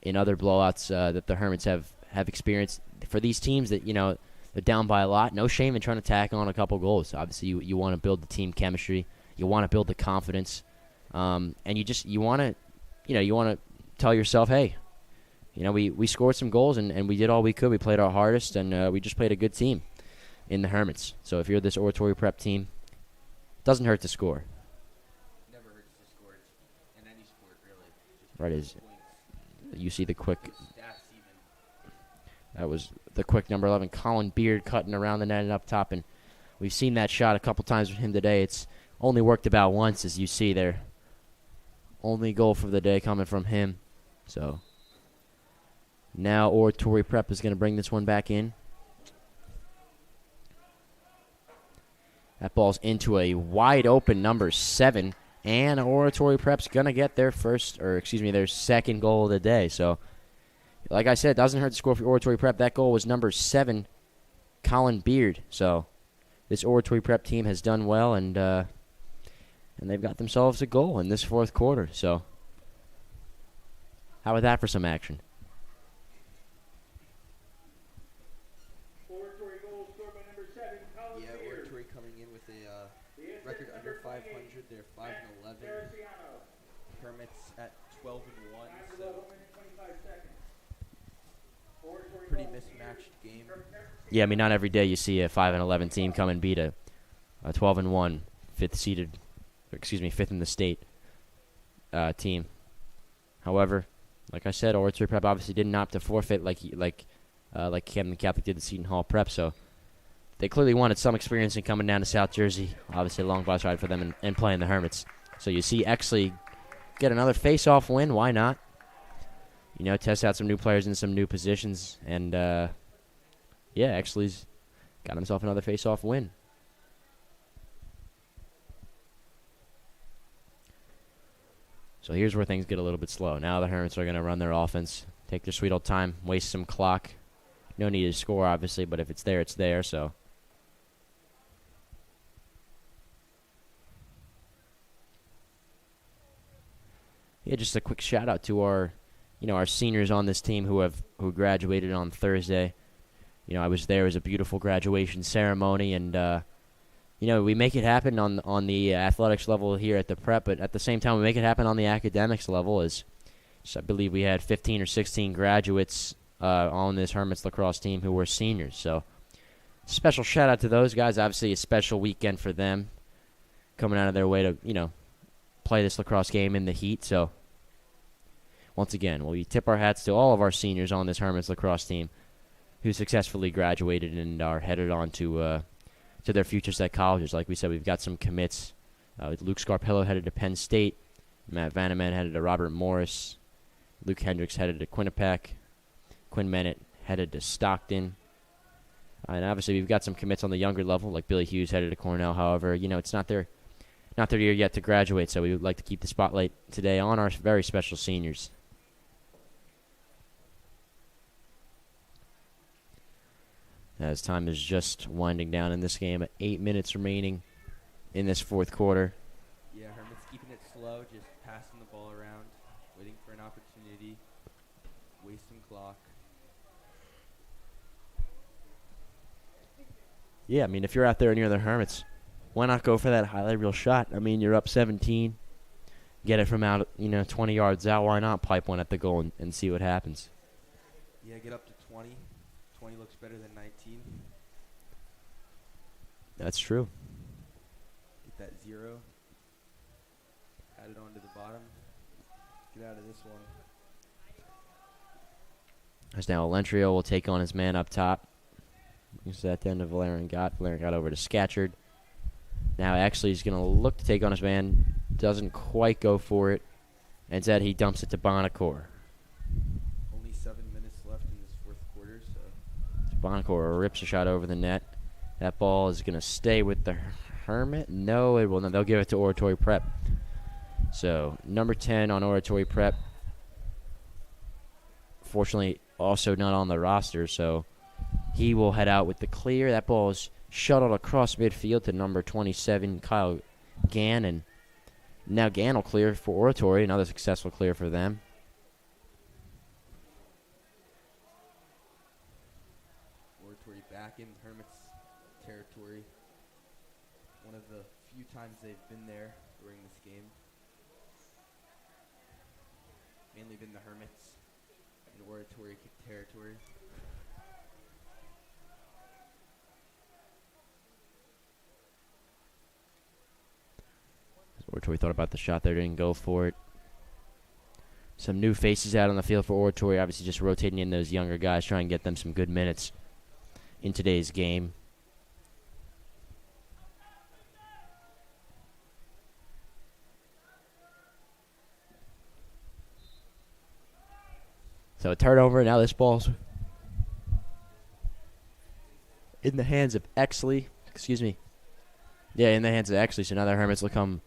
blowouts that the Hermits have experienced. For these teams that, they're down by a lot, no shame in trying to tack on a couple goals. Obviously, you want to build the team chemistry, you want to build the confidence, and you want to tell yourself, hey, we scored some goals and we did all we could. We played our hardest, and we just played a good team in the Hermits. So if you're this Oratory Prep team, it doesn't hurt to score. Never hurts to score in any sport, really. Right, as you see the quick. Stats even. That was the quick number 11, Colin Beard, cutting around the net and up top, and we've seen that shot a couple times with him today. It's only worked about once, as you see there. Only goal for the day coming from him. So now Oratory Prep is going to bring this one back in. That ball's into a wide open number 7, and Oratory Prep's going to get their their second goal of the day. So, like I said, it doesn't hurt to score for Oratory Prep. That goal was number 7, Colin Beard. So this Oratory Prep team has done well, and they've got themselves a goal in this fourth quarter. So how about that for some action? Oratory goal scored by number 7, Colin Yeah, Beard. Oratory coming in with a record under 500. They're 5-11. Hermits at 12-1. So pretty mismatched game. Yeah, I mean, not every day you see a 5-11 team come and beat a 12-1 fifth in the state team. However, like I said, Oratory Prep obviously didn't opt to forfeit like Camden Catholic did to Seton Hall Prep, so they clearly wanted some experience in coming down to South Jersey. Obviously a long bus ride for them and playing the Hermits. So you see Exley get another face-off win. Why not? Test out some new players in some new positions. And, Exley's got himself another face-off win. So here's where things get a little bit slow. Now the Hermits are going to run their offense, take their sweet old time, waste some clock. No need to score, obviously, but if it's there, it's there. So yeah, just a quick shout out to our seniors on this team who graduated on Thursday. I was there. It was a beautiful graduation ceremony, and we make it happen on the athletics level here at the Prep, but at the same time we make it happen on the academics level. As I believe we had 15 or 16 graduates on this Hermits lacrosse team who were seniors. So special shout out to those guys. Obviously a special weekend for them, coming out of their way to play this lacrosse game in the heat. So once again, we tip our hats to all of our seniors on this Hermits lacrosse team who successfully graduated and are headed on to their futures at colleges. Like we said, we've got some commits. Luke Scarpello headed to Penn State. Matt Vanneman headed to Robert Morris. Luke Hendricks headed to Quinnipiac. Quinn Mennett headed to Stockton. And obviously we've got some commits on the younger level, like Billy Hughes headed to Cornell. However, it's not their year yet to graduate, so we would like to keep the spotlight today on our very special seniors. As time is just winding down in this game, 8 minutes remaining in this fourth quarter. Yeah, Hermits keeping it slow, just passing the ball around, waiting for an opportunity, wasting clock. Yeah, I mean, if you're out there and you're the Hermits, why not go for that highlight reel shot? I mean, you're up 17, get it from out, 20 yards out. Why not pipe one at the goal and see what happens? Yeah, get up to 20. 20 looks better than 19. That's true. Get that 0. Add it onto the bottom. Get out of this one. As now Alentrio will take on his man up top. He's at the end of Valerian got. Valerian got over to Scatchard. Now actually he's going to look to take on his man. Doesn't quite go for it. Instead he dumps it to Bonacore. Only 7 minutes left in this fourth quarter, so Bonacore rips a shot over the net. That ball is going to stay with the Hermit. No, it will not. They'll give it to Oratory Prep. So number 10 on Oratory Prep. Fortunately, also not on the roster, so he will head out with the clear. That ball is shuttled across midfield to number 27, Kyle Gann, and now Gann will clear for Oratory. Another successful clear for them. Oratory back in Hermits territory. One of the few times they've been there during this game. Mainly been the Hermits in Oratory territory. Oratory thought about the shot there, didn't go for it. Some new faces out on the field for Oratory, obviously just rotating in those younger guys, trying to get them some good minutes in today's game. So a turnover, now this ball's in the hands of Exley. Excuse me. Yeah, in the hands of Exley, so now the Hermits will come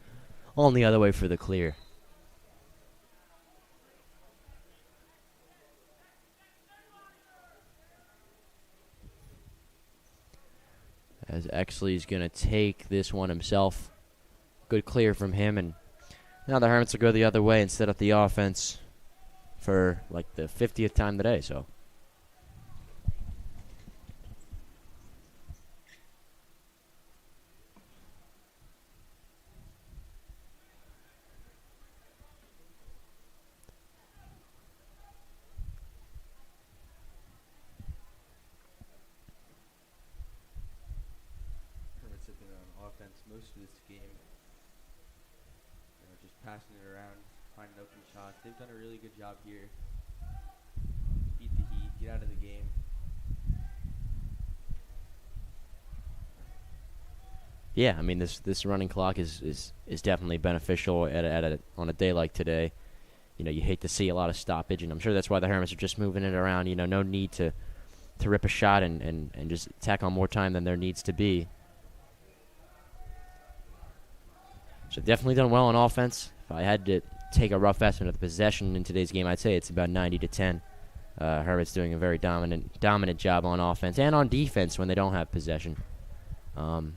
on the other way for the clear. As Exley's going to take this one himself. Good clear from him, and now the Hermits will go the other way and set up the offense for like the 50th time today, so. Hermits have been on offense most of this game. Just passing it around, finding open shots. They've done a really good job here. Beat the heat, get out of the game. Yeah, I mean this running clock is definitely beneficial on a day like today. You know, you hate to see a lot of stoppage, and I'm sure that's why the Hermits are just moving it around. You know, no need to rip a shot and just tack on more time than there needs to be. So definitely done well on offense. If I had to take a rough estimate of the possession in today's game, I'd say it's about 90-10. Hermits doing a very dominant job on offense and on defense when they don't have possession. You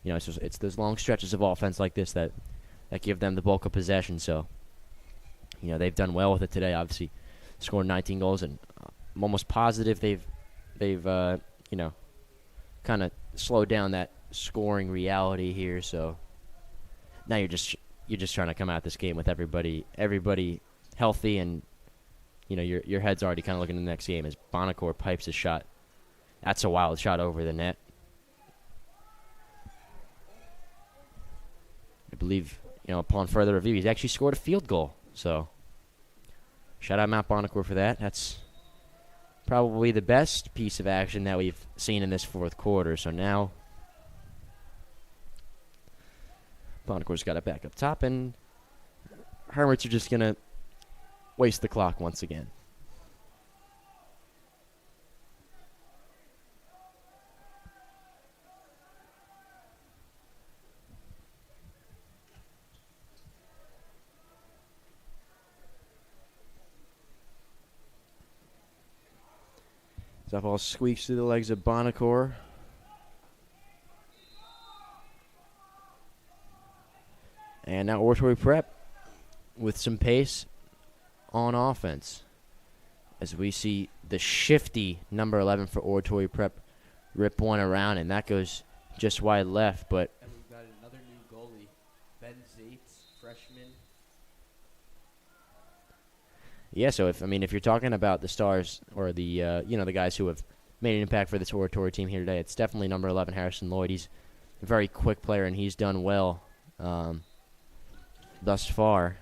know, it's those long stretches of offense like this that give them the bulk of possession. So, you know, they've done well with it today. Obviously, scored 19 goals, and I'm almost positive they've you know, kind of slowed down that scoring reality here. So now you're just trying to come out this game with everybody healthy, and you know your head's already kind of looking at the next game as Bonacore pipes a shot. That's a wild shot over the net. I believe, you know, upon further review, he's actually scored a field goal. So shout out Matt Bonacore for that. That's probably the best piece of action that we've seen in this fourth quarter. So now Bonacore's got it back up top, and Hermits are just going to waste the clock once again. That ball squeaks through the legs of Bonacore. And now Oratory Prep with some pace on offense. As we see the shifty number 11 for Oratory Prep rip one around, and that goes just wide left. But And we've got another new goalie, Ben Zaitz, freshman. yeah, so if you're talking about the stars or the the guys who have made an impact for this Oratory team here today, it's definitely number 11 Harrison Lloyd. He's very quick player, and he's done well thus far.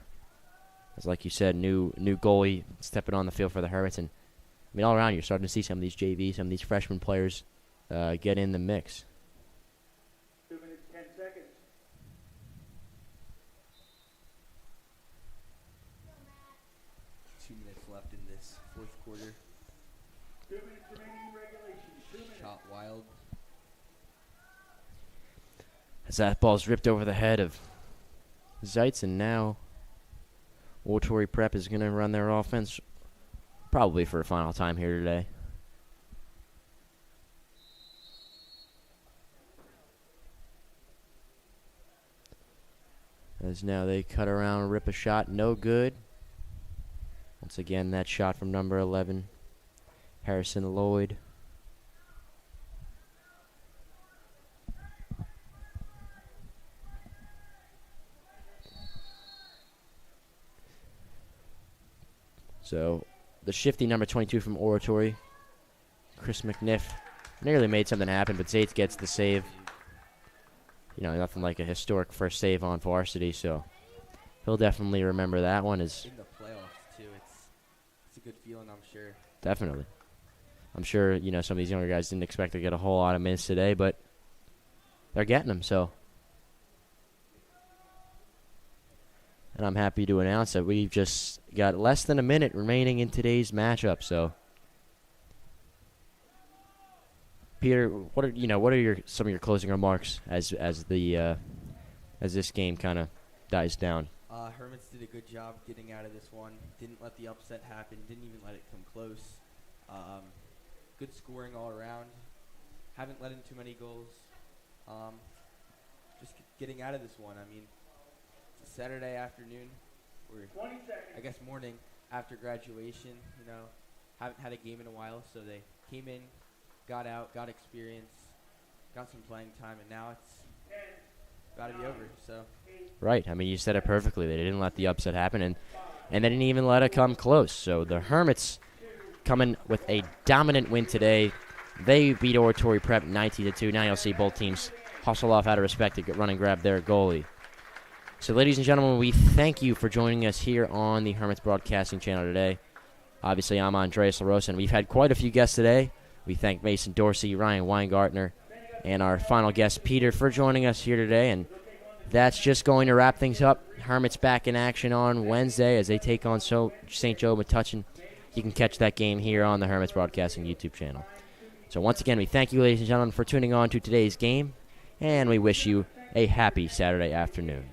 As like you said, new goalie stepping on the field for the Hermits, and I mean all around you're starting to see some of these JV, some of these freshman players get in the mix. 2 minutes, 10 seconds. Two minutes left in this fourth quarter. 2 minutes remaining in regulation. 2 minutes. Shot wild. As that ball's ripped over the head of Zeitz, and now Oratory Prep is going to run their offense probably for a final time here today. As now they cut around, rip a shot, no good. Once again, that shot from number 11, Harrison Lloyd. So the shifty number 22 from Oratory, Chris McNiff, nearly made something happen, but Zaitz gets the save. You know, nothing like a historic first save on varsity, so he'll definitely remember that one. As In the playoffs, too. It's a good feeling, I'm sure. definitely. I'm sure, you know, some of these younger guys didn't expect to get a whole lot of minutes today, but they're getting them, so. And I'm happy to announce that we've just got less than a minute remaining in today's matchup. So, Peter, what are some of your closing remarks as this game kind of dies down? Hermits did a good job getting out of this one. Didn't let the upset happen. Didn't even let it come close. Good scoring all around. Haven't let in too many goals. Just getting out of this one. I mean, it's a Saturday afternoon, or 20 seconds. I guess morning after graduation. You know, haven't had a game in a while, so they came in, got out, got experience, got some playing time, and now it's got to be over. So. Right. I mean, you said it perfectly. They didn't let the upset happen, and they didn't even let it come close. So the Hermits coming with a dominant win today. They beat Oratory Prep 19-2. Now you'll see both teams hustle off out of respect to run and grab their goalie. So, ladies and gentlemen, we thank you for joining us here on the Hermits Broadcasting Channel today. Obviously, I'm Andreas LaRosa, and we've had quite a few guests today. We thank Mason Dorsey, Ryan Weingartner, and our final guest, Peter, for joining us here today. And that's just going to wrap things up. Hermits back in action on Wednesday as they take on St. Joe Metuchen. You can catch that game here on the Hermits Broadcasting YouTube channel. So once again, we thank you, ladies and gentlemen, for tuning on to today's game, and we wish you a happy Saturday afternoon.